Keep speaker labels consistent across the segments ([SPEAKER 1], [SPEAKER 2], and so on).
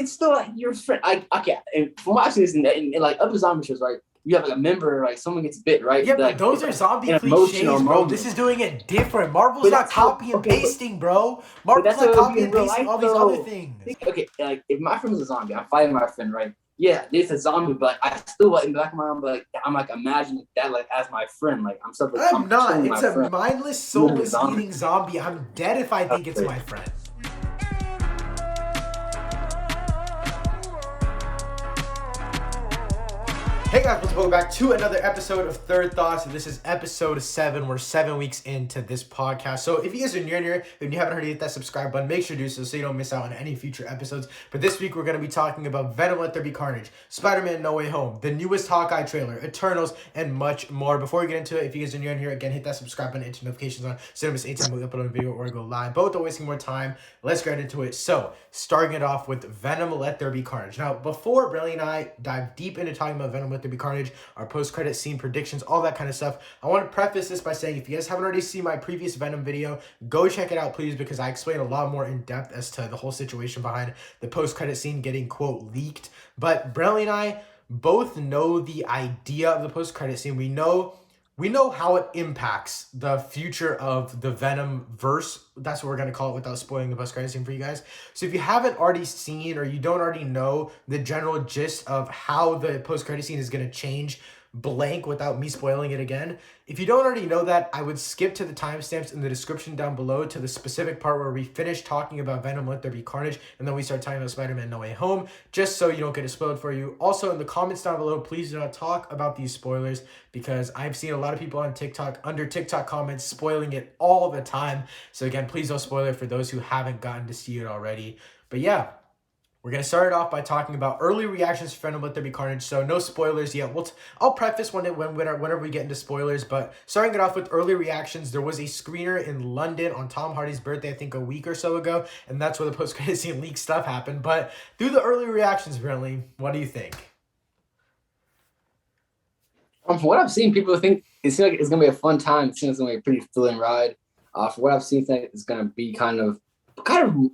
[SPEAKER 1] it's still like your friend. I can't. And from watching this in like other zombie shows, right? You have like a member, like someone gets bit, right?
[SPEAKER 2] Yeah, but
[SPEAKER 1] Like
[SPEAKER 2] those
[SPEAKER 1] it's
[SPEAKER 2] are
[SPEAKER 1] like
[SPEAKER 2] zombie
[SPEAKER 1] an emotional
[SPEAKER 2] cliches, bro. This
[SPEAKER 1] moment.
[SPEAKER 2] is doing it different. Marvel's
[SPEAKER 1] But
[SPEAKER 2] not
[SPEAKER 1] that's how
[SPEAKER 2] copy and
[SPEAKER 1] okay,
[SPEAKER 2] pasting, bro.
[SPEAKER 1] but
[SPEAKER 2] Marvel's
[SPEAKER 1] that's how
[SPEAKER 2] not
[SPEAKER 1] it would be
[SPEAKER 2] copy
[SPEAKER 1] in
[SPEAKER 2] and
[SPEAKER 1] real
[SPEAKER 2] pasting
[SPEAKER 1] life,
[SPEAKER 2] all these other
[SPEAKER 1] though.
[SPEAKER 2] things.
[SPEAKER 1] Okay, like if my friend was a zombie, I'm fighting my friend, right? Yeah, there's a zombie, but I still like in the back of my mind, like I'm like imagining that like as my friend, like
[SPEAKER 2] I'm
[SPEAKER 1] I'm
[SPEAKER 2] not.
[SPEAKER 1] killing
[SPEAKER 2] It's
[SPEAKER 1] my
[SPEAKER 2] a
[SPEAKER 1] friend,
[SPEAKER 2] mindless,
[SPEAKER 1] even if it's
[SPEAKER 2] soulless
[SPEAKER 1] zombie.
[SPEAKER 2] eating zombie. I'm dead if I think it's
[SPEAKER 1] Okay.
[SPEAKER 2] my friend. Hey guys, welcome back to another episode of Third Thoughts. This is episode 7. We're 7 weeks into this podcast. So if you guys are new here and you haven't already hit that subscribe button, make sure to do so you don't miss out on any future episodes. But this week we're going to be talking about Venom Let There Be Carnage, Spider-Man No Way Home, the newest Hawkeye trailer, Eternals, and much more. Before we get into it, if you guys are new here, again, hit that subscribe button and turn notifications on so you don't miss any time we upload a video or go live. Both are wasting more time. Let's get into it. So, starting it off with Venom Let There Be Carnage. Now, before Briley and I dive deep into talking about Venom Let There Be Carnage, our post-credit scene predictions, all that kind of stuff, I want to preface this by saying if you guys haven't already seen my previous Venom video, go check it out, please, because I explain a lot more in depth as to the whole situation behind the post-credit scene getting, quote, leaked. But Briley and I both know the idea of the post-credit scene. We know how it impacts the future of the Venom verse. That's what we're going to call it without spoiling the post-credit scene for you guys. So if you haven't already seen or you don't already know the general gist of how the post-credit scene is going to change blank without me spoiling it again, if you don't already know that, I would skip to the timestamps in the description down below to the specific part where we finish talking about Venom Let There Be Carnage and then we start talking about Spider-Man No Way Home, just so you don't get it spoiled for you. Also, in the comments down below, please do not talk about these spoilers because I've seen a lot of people on TikTok, under TikTok comments, spoiling it all the time. So again, please don't spoil it for those who haven't gotten to see it already. But yeah, we're going to start it off by talking about early reactions to Venom Let There Be Carnage, so no spoilers yet. I'll preface whenever we get into spoilers, but starting it off with early reactions, there was a screener in London on Tom Hardy's birthday, I think a week or so ago, and that's where the post-credit scene leak stuff happened. But through the early reactions, Brentley, what do you think?
[SPEAKER 1] From what I've seen, people think it seems like it's gonna be a fun time. It seems it's gonna be a pretty thrilling ride. For what I've seen, I think it's gonna be kind of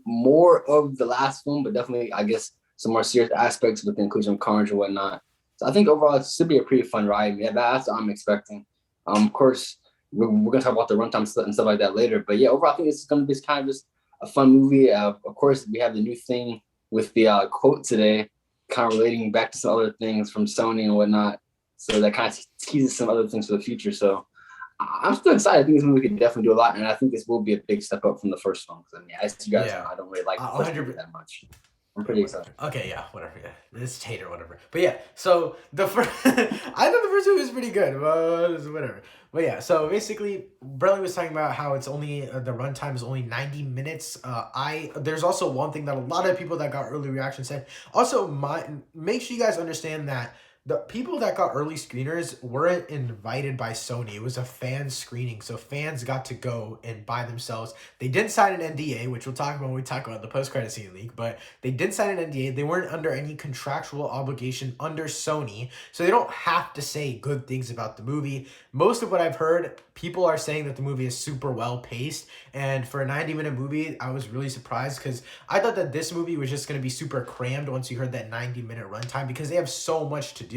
[SPEAKER 1] more of the last film, but definitely, I guess, some more serious aspects with the inclusion of Carnage and whatnot. So I think overall it should be a pretty fun ride. Yeah, that's what I'm expecting. Of course, we're going to talk about the runtime and stuff like that later. But yeah, overall, I think it's going to be kind of just a fun movie. Of course, we have the new thing with the quote today, kind of relating back to some other things from Sony and whatnot. So that kind of teases some other things for the future. So I'm still excited. I think this movie could definitely do a lot, and I think this will be a big step up from the first one. Because I mean, as you guys know, I don't really like the first movie that much. I'm pretty excited.
[SPEAKER 2] Okay, yeah, whatever. Yeah, this hater, whatever. But yeah, so the first, I thought the first movie was pretty good, but whatever. But yeah, so basically, Bradley was talking about how it's only the runtime is only 90 minutes. There's also one thing that a lot of people that got early reactions said. Also, make sure you guys understand that the people that got early screeners weren't invited by Sony. It was a fan screening, so fans got to go and by themselves. They didn't sign an NDA, which we'll talk about when we talk about the post-credit scene leak, but they did sign an NDA. They weren't under any contractual obligation under Sony, so they don't have to say good things about the movie. Most of what I've heard, people are saying that the movie is super well paced, and for a 90-minute movie, I was really surprised because I thought that this movie was just going to be super crammed once you heard that 90-minute runtime because they have so much to do.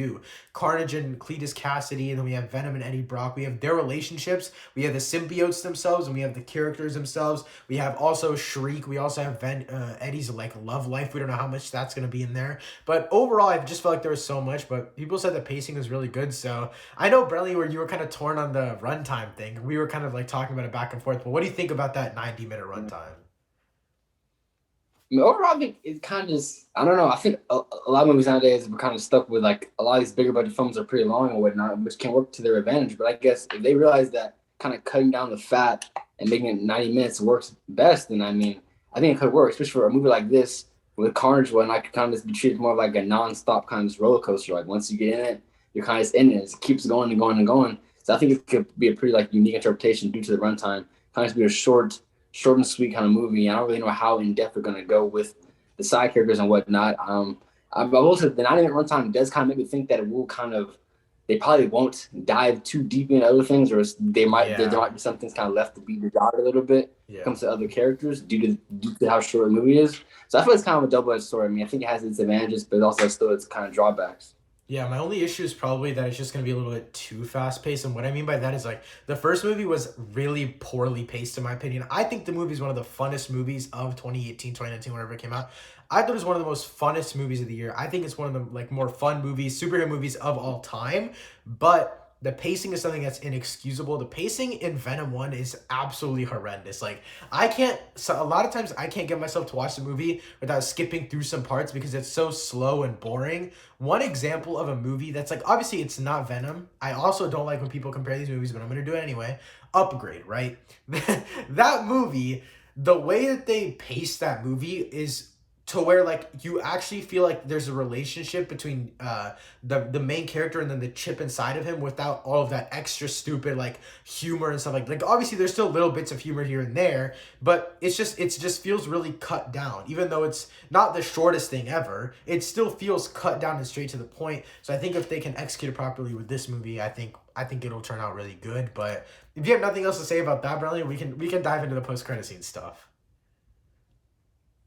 [SPEAKER 2] Carnage and Cletus Cassidy, and then we have Venom and Eddie Brock. We have their relationships. We have the symbiotes themselves, and we have the characters themselves. We have also Shriek. We also have Eddie's like love life. We don't know how much that's going to be in there. But overall, I just felt like there was so much, but people said the pacing was really good. So I know, Brentley, where you were kind of torn on the runtime thing. We were kind of like talking about it back and forth, but what do you think about that 90-minute runtime?
[SPEAKER 1] I mean, overall, I think it kind of just, I don't know. I think a lot of movies nowadays are kind of stuck with like a lot of these bigger budget films are pretty long and whatnot, which can work to their advantage. But I guess if they realize that kind of cutting down the fat and making it 90 minutes works best, then I mean, I think it could work, especially for a movie like this with Carnage, when I could kind of just be treated more like a non-stop kind of roller coaster. Like once you get in it, you're kind of just in it. It keeps going and going and going. So I think it could be a pretty like unique interpretation due to the runtime. Kind of just be a short and sweet kind of movie. I don't really know how in depth we're gonna go with the side characters and whatnot. I've also the 90-minute runtime does kind of make me think that it will kind of they probably won't dive too deep into other things, or there might be something kind of left to be desired a little bit when it comes to other characters due to how short the movie is. So I feel it's kind of a double-edged sword. I mean, I think it has its advantages, but it also has still its kind of drawbacks.
[SPEAKER 2] Yeah, my only issue is probably that it's just going to be a little bit too fast paced. And what I mean by that is like the first movie was really poorly paced, in my opinion. I think the movie is one of the funnest movies of 2018, 2019, whenever it came out. I thought it was one of the most funnest movies of the year. I think it's one of the like more fun movies, superhero movies of all time. But the pacing is something that's inexcusable. The pacing in Venom 1 is absolutely horrendous. Like, a lot of times I can't get myself to watch the movie without skipping through some parts because it's so slow and boring. One example of a movie that's like, obviously it's not Venom. I also don't like when people compare these movies, but I'm going to do it anyway. Upgrade, right? That movie, the way that they pace that movie is to where like you actually feel like there's a relationship between the main character and then the chip inside of him without all of that extra stupid like humor and stuff like obviously there's still little bits of humor here and there, but it just feels really cut down. Even though it's not the shortest thing ever, it still feels cut down and straight to the point. So I think if they can execute it properly with this movie, I think it'll turn out really good. But if you have nothing else to say about that, Brantley, we can dive into the post-credit scene stuff.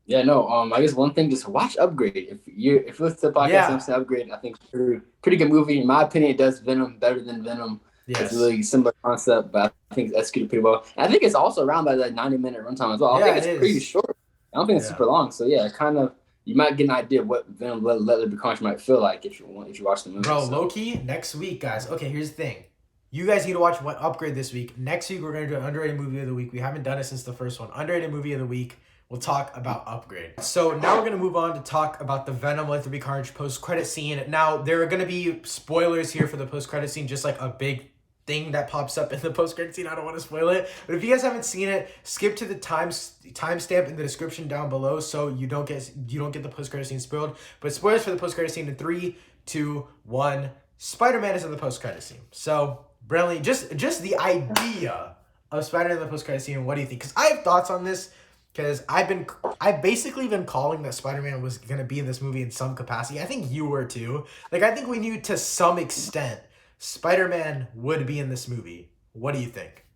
[SPEAKER 1] Yeah, no. I guess one thing, just watch Upgrade. If you listen to the podcast, Upgrade, I think it's a pretty good movie. In my opinion, it does Venom better than Venom.
[SPEAKER 2] Yes.
[SPEAKER 1] It's a really similar concept, but I think it's executed pretty well. And I think it's also around by like 90-minute runtime as well. I think it's pretty short. I don't think it's super long. So yeah, kind of you might get an idea of what Venom Let There Be Carnage might feel like if you watch the movie.
[SPEAKER 2] Bro, low-key, next week, guys. Okay, here's the thing. You guys need to watch Upgrade this week. Next week, we're going to do an underrated movie of the week. We haven't done it since the first one. Underrated movie of the week. We'll talk about Upgrade. So now we're going to move on to talk about the Venom Let There Be Carnage post-credit scene. Now, there are going to be spoilers here for the post-credit scene, just like a big thing that pops up in the post-credit scene. I don't want to spoil it. But if you guys haven't seen it, skip to the timestamp in the description down below so you don't get the post-credit scene spoiled. But spoilers for the post-credit scene in 3, 2, 1. Spider-Man is in the post-credit scene. So, Brantley, just the idea of Spider-Man in the post-credit scene, what do you think? Because I have thoughts on this. Because I've basically been calling that Spider-Man was going to be in this movie in some capacity. I think you were too. Like, I think we knew to some extent Spider-Man would be in this movie. What do you think?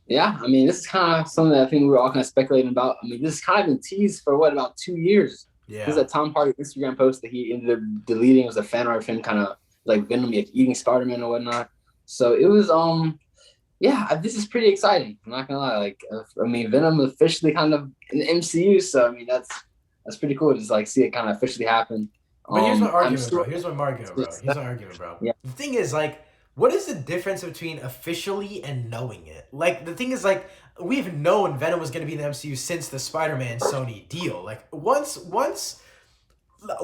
[SPEAKER 1] Yeah, I mean, this is kind of something that I think we were all kind of speculating about. I mean, this has kind of been teased for, about 2 years?
[SPEAKER 2] Yeah.
[SPEAKER 1] This is a Tom Hardy Instagram post that he ended up deleting. It was a fan art of him kind of like Venom, like eating Spider-Man or whatnot. So it was, yeah, this is pretty exciting. I'm not gonna lie. Like, I mean, Venom officially kind of in the MCU, so I mean, that's pretty cool to just like see it kind of officially happen.
[SPEAKER 2] But here's my argument, bro. Here's my argument, bro.
[SPEAKER 1] Yeah.
[SPEAKER 2] The thing is, like, what is the difference between officially and knowing it? Like, the thing is, like, we've known Venom was gonna be in the MCU since the Spider-Man Sony deal. Like, once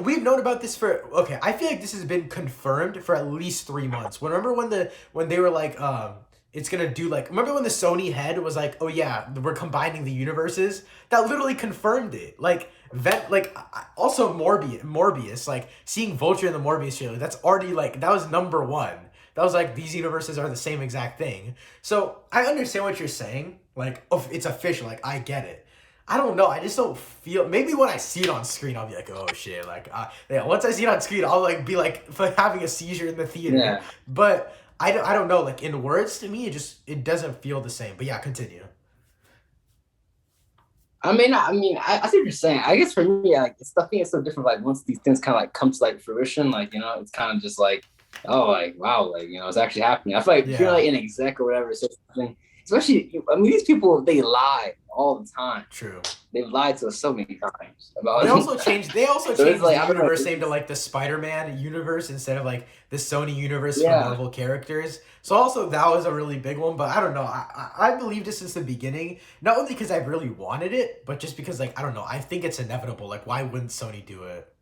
[SPEAKER 2] we've known about this for I feel like this has been confirmed for at least 3 months. Remember when they were like, it's gonna do like, remember when the Sony head was like, oh yeah, we're combining the universes? That literally confirmed it. Like, also Morbius, like seeing Vulture in the Morbius trailer, that's already like, that was number 1. That was like, these universes are the same exact thing. So I understand what you're saying. Like, oh, it's official. Like, I get it. I don't know. I just don't feel, maybe when I see it on screen, I'll be like, oh shit. Like, yeah, once I see it on screen, I'll like be like having a seizure in the theater. Yeah. But I don't know, like in words to me, it doesn't feel the same. But yeah, continue.
[SPEAKER 1] I mean, I see what you're saying. I guess for me, like, I think it's so different. Like once these things kind of like come to like fruition, like, you know, it's kind of just like, oh, like, wow, like, you know, it's actually happening. I feel like if you're like an exec or whatever, so something, especially, I mean, these people, they lie all the time.
[SPEAKER 2] True.
[SPEAKER 1] They've lied to us so many times about.
[SPEAKER 2] They also changed so the universe name to like the Spider-Man universe instead of like the Sony universe for Marvel characters. So also that was a really big one, but I don't know. I believed it since the beginning, not only because I really wanted it, but just because like, I don't know, I think it's inevitable. Like, why wouldn't Sony do it?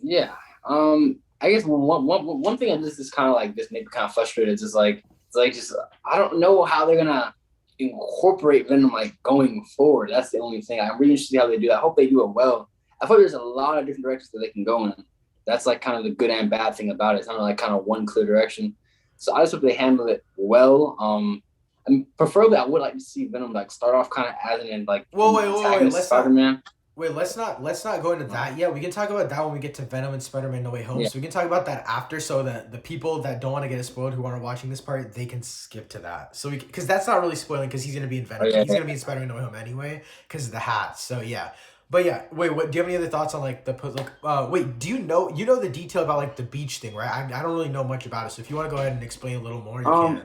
[SPEAKER 1] Yeah. I guess one thing that is kind of like this made me kind of frustrated. Just like, I don't know how they're gonna incorporate Venom like going forward. That's the only thing. I'm really interested in how they do that. I hope they do it well. I thought there's a lot of different directions that they can go in. That's like kind of the good and bad thing about it. It's not like kind of one clear direction. So I just hope they handle it well. And preferably I would like to see Venom like start off kind of as an like
[SPEAKER 2] wait.
[SPEAKER 1] Spider-Man.
[SPEAKER 2] Wait, let's not go into that yet. We can talk about that when we get to Venom and Spider-Man No Way Home.
[SPEAKER 1] Yeah.
[SPEAKER 2] So we can talk about that after, so that the people that don't want to get it spoiled who aren't watching this part, they can skip to that. So because that's not really spoiling, because he's gonna be in Venom.
[SPEAKER 1] Oh, yeah,
[SPEAKER 2] He's gonna be in Spider-Man No Way Home anyway because of the hat. So yeah. But yeah, wait. What do you have any other thoughts on like wait? Do you know the detail about like the beach thing, right? I don't really know much about it. So if you want to go ahead and explain a little more, you can.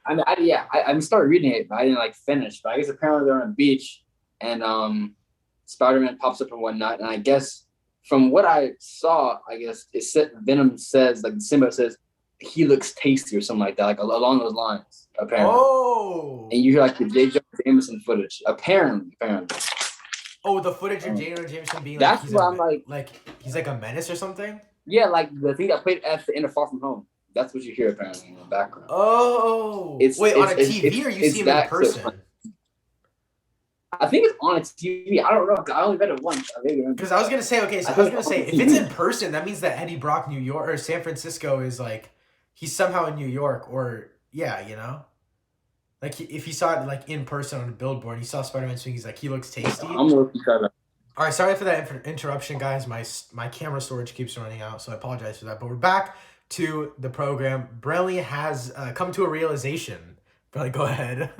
[SPEAKER 1] I mean, I started reading it, but I didn't like finish. But I guess apparently they're on a beach, and Spider-Man pops up and whatnot. And I guess from what I saw, I guess it said Venom says, like the symbiote says, he looks tasty or something like that, like along those lines. Apparently.
[SPEAKER 2] Oh.
[SPEAKER 1] And you hear like the J. Jonah Jameson footage. Apparently.
[SPEAKER 2] Oh, the footage of J. Jonah Jameson being
[SPEAKER 1] that's
[SPEAKER 2] like,
[SPEAKER 1] what I'm
[SPEAKER 2] like he's like a menace or something.
[SPEAKER 1] Yeah, like the thing that played at the end of Far From Home. That's what you hear apparently in the background.
[SPEAKER 2] Oh, wait, on a TV or you see him in person?
[SPEAKER 1] I think it's on a TV. I don't know. I only read it once.
[SPEAKER 2] Because I was gonna say, okay, so I was gonna say, if it's in person, that means that Eddie Brock, New York or San Francisco, is like he's somehow in New York, or yeah, you know, like if he saw it like in person on a billboard, he saw Spider-Man swing, he's like, he looks tasty.
[SPEAKER 1] I'm gonna try that.
[SPEAKER 2] All right, sorry for that interruption, guys. My camera storage keeps running out, so I apologize for that. But we're back to the program. Brantley has come to a realization. Brantley, go ahead.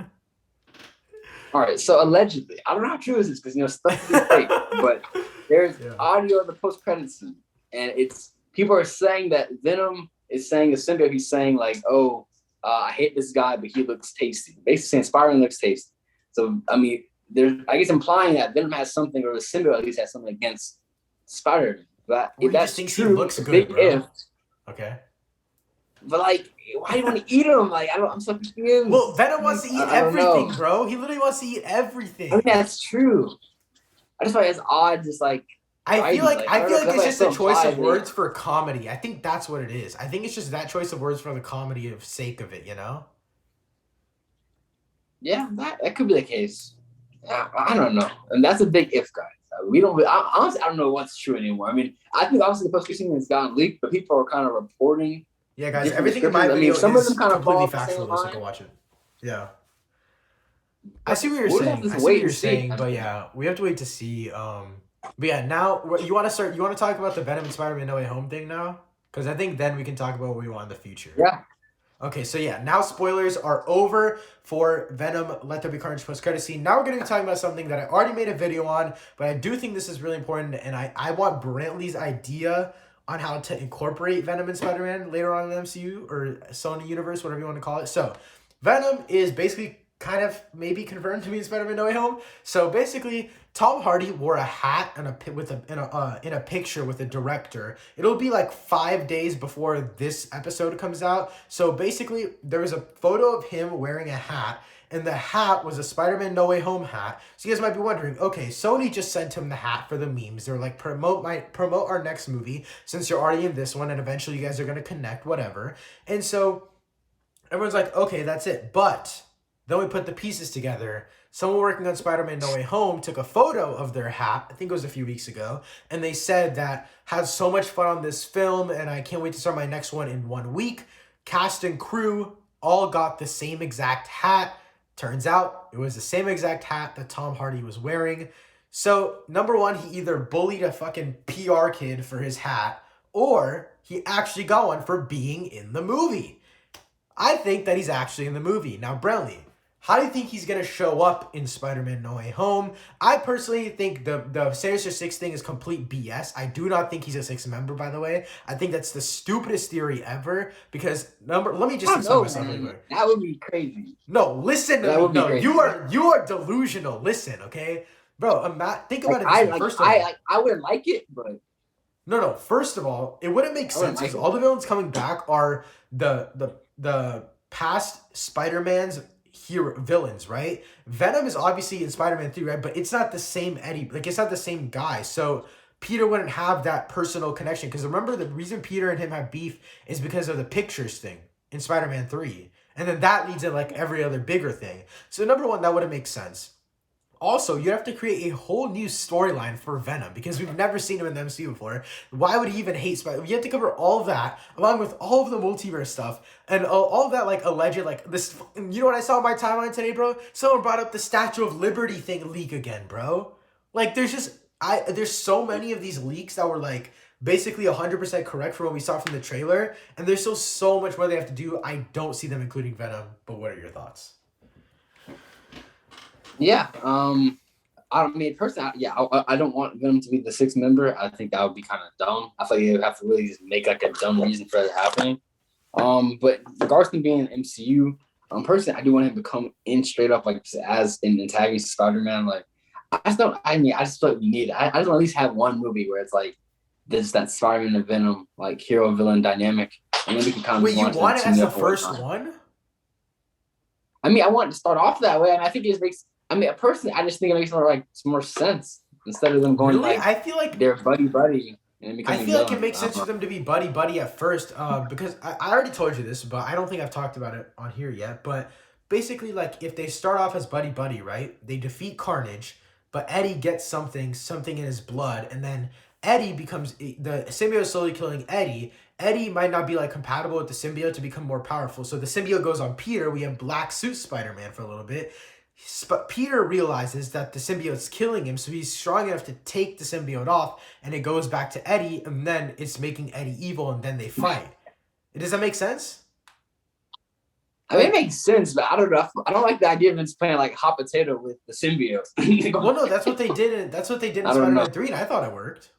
[SPEAKER 1] All right, so allegedly, I don't know how true this is because stuff is fake, but there's audio of the post-credits scene, and it's people are saying that Venom is saying the symbiote. He's saying like, "Oh, I hate this guy, but he looks tasty." Basically, saying Spider-Man looks tasty. So I mean, there's I guess implying that Venom has something, or the symbiote at least has something against Spider-Man. But if that's
[SPEAKER 2] thinks
[SPEAKER 1] true,
[SPEAKER 2] he looks good, bro.
[SPEAKER 1] If.
[SPEAKER 2] Okay.
[SPEAKER 1] But like, why do you want to eat him? Like, I'm so confused.
[SPEAKER 2] Well, Venom wants to eat everything, bro. He literally wants to eat everything.
[SPEAKER 1] I mean, that's true. I just find it's odd, just like.
[SPEAKER 2] I feel like it's just a choice of words for comedy. I think that's what it is. I think it's just that choice of words for the comedy of sake of it, you know?
[SPEAKER 1] Yeah, that could be the case. I don't know, and that's a big if, guys. We don't. Honestly, I don't know what's true anymore. I mean, I think obviously the post-credits has gotten leaked, but people are kind of reporting.
[SPEAKER 2] Yeah, guys, everything in my video
[SPEAKER 1] some of
[SPEAKER 2] is
[SPEAKER 1] them kind of
[SPEAKER 2] completely factual, so go watch it. Yeah. I see what you're saying. I see what you're saying, but yeah, we have to wait to see. But yeah, now you want to talk about the Venom and Spider-Man No Way Home thing now? Because I think then we can talk about what we want in the future.
[SPEAKER 1] Yeah.
[SPEAKER 2] Okay, so yeah, now spoilers are over for Venom Let There Be Carnage post-credit scene. Now we're going to be talking about something that I already made a video on, but I do think this is really important, and I want Brantley's idea on how to incorporate Venom and Spider-Man later on in the MCU or Sony Universe, whatever you want to call it. So, Venom is basically kind of maybe confirmed to be in Spider-Man No Way Home. So basically, Tom Hardy wore a hat in a picture with a director. It'll be like 5 days before this episode comes out. So basically, there was a photo of him wearing a hat, and the hat was a Spider-Man No Way Home hat. So you guys might be wondering, okay, Sony just sent him the hat for the memes. They're like, promote our next movie since you're already in this one, and eventually you guys are going to connect, whatever. And so everyone's like, okay, that's it. But then we put the pieces together. Someone working on Spider-Man No Way Home took a photo of their hat, I think it was a few weeks ago, and they said that had so much fun on this film, and I can't wait to start my next one in 1 week. Cast and crew all got the same exact hat. Turns out it was the same exact hat that Tom Hardy was wearing. So, number one, he either bullied a fucking PR kid for his hat, or he actually got one for being in the movie. I think that he's actually in the movie. Now, Brantley, how do you think he's going to show up in Spider-Man No Way Home? I personally think the Sinister Six thing is complete BS. I do not think he's a sixth member, by the way. I think that's the stupidest theory ever because let me just explain myself real quick.
[SPEAKER 1] That would be crazy.
[SPEAKER 2] No, listen to me. No, you are delusional. Listen, okay? Bro, think about it. First of all,
[SPEAKER 1] I wouldn't like it, but
[SPEAKER 2] No, first of all, it wouldn't make sense because all the villains coming back are the past Spider-Man's villains, right? Venom is obviously in Spider-Man 3, right? But it's not the same Eddie, like it's not the same guy. So Peter wouldn't have that personal connection. Because remember, the reason Peter and him have beef is because of the pictures thing in Spider-Man 3. And then that leads in like every other bigger thing. So number one, that wouldn't make sense. Also, you have to create a whole new storyline for Venom because we've never seen him in the MCU before. Why would he even hate Spider-Man? You have to cover all of that along with all of the multiverse stuff and all of that like alleged like this. You know what I saw on my timeline today, bro? Someone brought up the Statue of Liberty thing leak again, bro. Like there's just There's so many of these leaks that were like basically 100% correct from what we saw from the trailer, and there's still so much more they have to do. I don't see them including Venom, but what are your thoughts?
[SPEAKER 1] Yeah. I mean, personally, I don't want Venom to be the sixth member. I think that would be kind of dumb. I feel like they would have to really just make like a dumb reason for it happening. But regards to being an MCU, personally, I do want him to come in straight up like as an antagonist to Spider-Man. Like, I just don't. I mean, I just feel like we need. I just want to at least have one movie where it's like there's that Spider-Man and Venom like hero villain dynamic, and then we can kind of
[SPEAKER 2] Wait, you want it as the
[SPEAKER 1] up over
[SPEAKER 2] first
[SPEAKER 1] time.
[SPEAKER 2] one?
[SPEAKER 1] I mean, I want to start off that way, and I think it makes. I mean, personally, I just think it makes more sense instead of them going
[SPEAKER 2] Really?
[SPEAKER 1] like
[SPEAKER 2] I feel like
[SPEAKER 1] they're buddy and
[SPEAKER 2] I
[SPEAKER 1] becoming
[SPEAKER 2] feel like it
[SPEAKER 1] villains.
[SPEAKER 2] makes sense for them to be buddy at first, because I already told you this, but I don't think I've talked about it on here yet. But basically, like if they start off as buddy, right? They defeat Carnage, but Eddie gets something in his blood, and then Eddie becomes the symbiote is slowly killing Eddie. Eddie might not be like compatible with the symbiote to become more powerful, so the symbiote goes on Peter. We have Black Suit Spider-Man for a little bit. Peter realizes that the symbiote's killing him, so he's strong enough to take the symbiote off, and it goes back to Eddie, and then it's making Eddie evil, and then they fight. Does that make sense?
[SPEAKER 1] I mean, it makes sense, but I don't know. I don't like the idea of them playing like hot potato with the symbiote.
[SPEAKER 2] Well, no, that's what they did. That's what they did in
[SPEAKER 1] I don't know.
[SPEAKER 2] Spider-Man 3, and I thought it worked.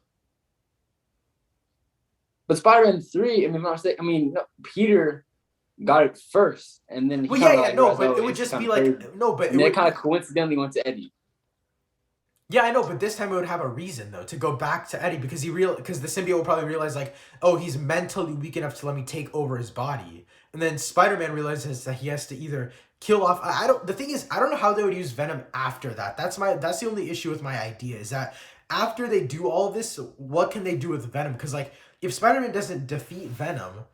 [SPEAKER 1] But Spider-Man 3, I mean, no, Peter got it first, and then he
[SPEAKER 2] Well,
[SPEAKER 1] kinda,
[SPEAKER 2] yeah,
[SPEAKER 1] like,
[SPEAKER 2] no,
[SPEAKER 1] realized,
[SPEAKER 2] but
[SPEAKER 1] oh,
[SPEAKER 2] it would
[SPEAKER 1] it's
[SPEAKER 2] just
[SPEAKER 1] kinda
[SPEAKER 2] be like
[SPEAKER 1] crazy.
[SPEAKER 2] no, but
[SPEAKER 1] And then it kind of coincidentally went to Eddie.
[SPEAKER 2] yeah, I know, but this time it would have a reason though to go back to Eddie because because the symbiote will probably realize like, oh, he's mentally weak enough to let me take over his body, and then Spider-Man realizes that he has to either kill off. I don't. The thing is, I don't know how they would use Venom after that. That's the only issue with my idea is that after they do all of this, what can they do with Venom? Because like, if Spider-Man doesn't defeat Venom,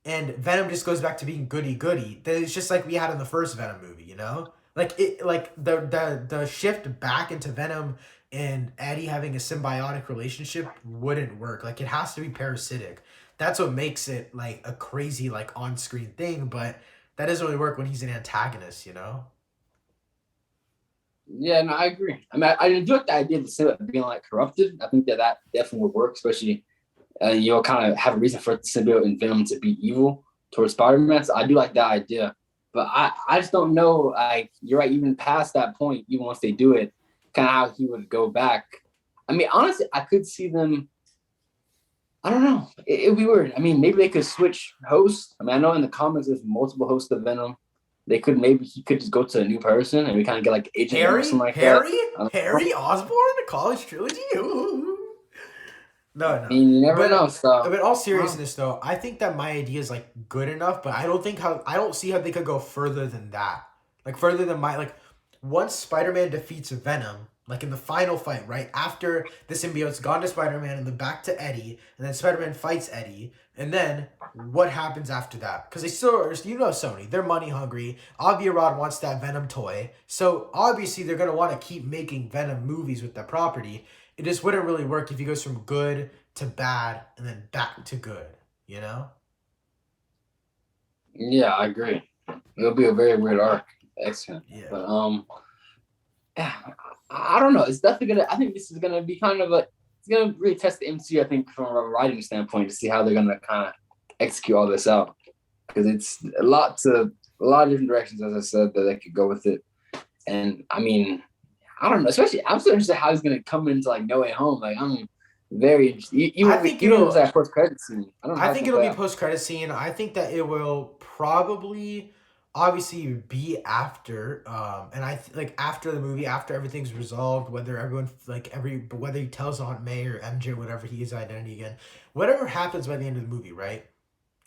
[SPEAKER 2] and Venom just goes back to being goody goody, then it's just like we had in the first Venom movie, you know? Like the shift back into Venom and Eddie having a symbiotic relationship wouldn't work. Like it has to be parasitic. That's what makes it like a crazy like on-screen thing, but that doesn't really work when he's an antagonist, you know?
[SPEAKER 1] Yeah, no, I agree. I mean, I do like the idea of the symbiote being like corrupted. I think that definitely would work, especially you'll kind of have a reason for the symbiote and Venom to be evil towards Spider-Man. So I do like that idea. But I just don't know, like, you're right, even past that point, even once they do it, kind of how he would go back. I mean, honestly, I could see them, I don't know. It'd be weird. I mean, maybe they could switch hosts. I mean, I know in the comics there's multiple hosts of Venom. Maybe he could just go to a new person and we kind of get like Agent or something like that.
[SPEAKER 2] Harry Osborn, the college trilogy? Ooh. No,
[SPEAKER 1] I mean, you never know. So,
[SPEAKER 2] but in all seriousness, though, I think that my idea is like good enough, but I don't see how they could go further than that. Like further than once Spider-Man defeats Venom, like in the final fight, right after the symbiote's gone to Spider-Man and then back to Eddie, and then Spider-Man fights Eddie, and then what happens after that? Because they still, you know, Sony, they're money hungry. Avi Arad wants that Venom toy, so obviously they're gonna want to keep making Venom movies with the property. It just wouldn't really work if he goes from good to bad and then back to good, you know?
[SPEAKER 1] yeah, I agree. It'll be a very weird arc. Excellent.
[SPEAKER 2] Yeah.
[SPEAKER 1] But yeah, I don't know. It's definitely gonna. I think this is gonna be kind of it's gonna really test the MCU. I think from a writing standpoint to see how they're gonna kind of execute all this out because it's a lot of different directions, as I said, that they could go with it. And I mean, I don't know. Especially, I'm so interested how he's gonna come into like No Way Home. Like I'm very interested. Even with that post credit scene. I don't know.
[SPEAKER 2] I think it'll be post credit scene. I think that it will probably obviously be after and after the movie, after everything's resolved, whether whether he tells Aunt May or MJ, whatever his identity again, whatever happens by the end of the movie, right?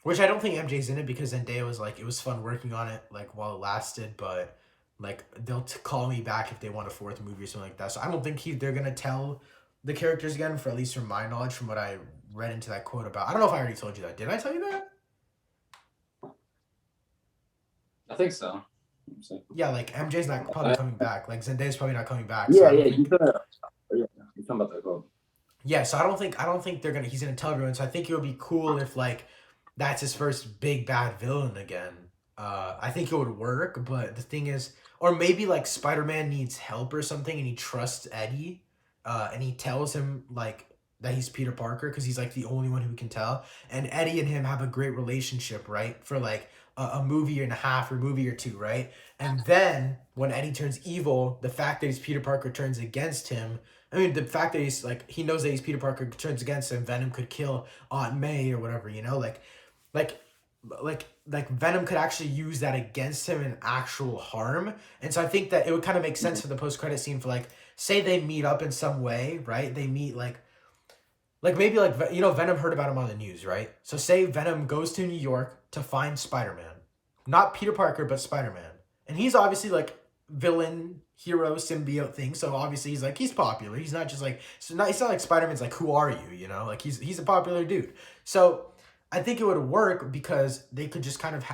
[SPEAKER 2] Which I don't think MJ's in it because Zendaya was like, it was fun working on it like while it lasted, but like they'll call me back if they want a fourth movie or something like that. So I don't think they're gonna tell the characters again, for at least from my knowledge, from what I read into that quote about. I don't know if I already told you that. Did I tell you that?
[SPEAKER 1] I think so.
[SPEAKER 2] Yeah, like MJ's not probably coming back. Like Zendaya's probably not coming back.
[SPEAKER 1] Yeah,
[SPEAKER 2] so
[SPEAKER 1] yeah. You're talking about that quote.
[SPEAKER 2] Yeah, so I don't think he's gonna tell everyone. So I think it would be cool if like that's his first big bad villain again. I think it would work, but the thing is, or maybe like Spider-Man needs help or something and he trusts Eddie, and he tells him like that he's Peter Parker because he's like the only one who can tell. And Eddie and him have a great relationship, right? For like a movie and a half or movie or two, right? And then when Eddie turns evil, the fact that he's Peter Parker turns against him. I mean, the fact that he's like he knows that he's Peter Parker turns against him. Venom could kill Aunt May or whatever, you know, like like Venom could actually use that against him in actual harm. And so I think that it would kind of make sense for the post credit scene for like say they meet up in some way, right? They meet like maybe like you know Venom heard about him on the news, right? So say Venom goes to New York to find Spider-Man. Not Peter Parker, but Spider-Man. And he's obviously like villain, hero, symbiote thing. So obviously he's popular. He's not just like it's not like Spider-Man's like who are you, you know? Like he's a popular dude. So I think it would work because they could just kind of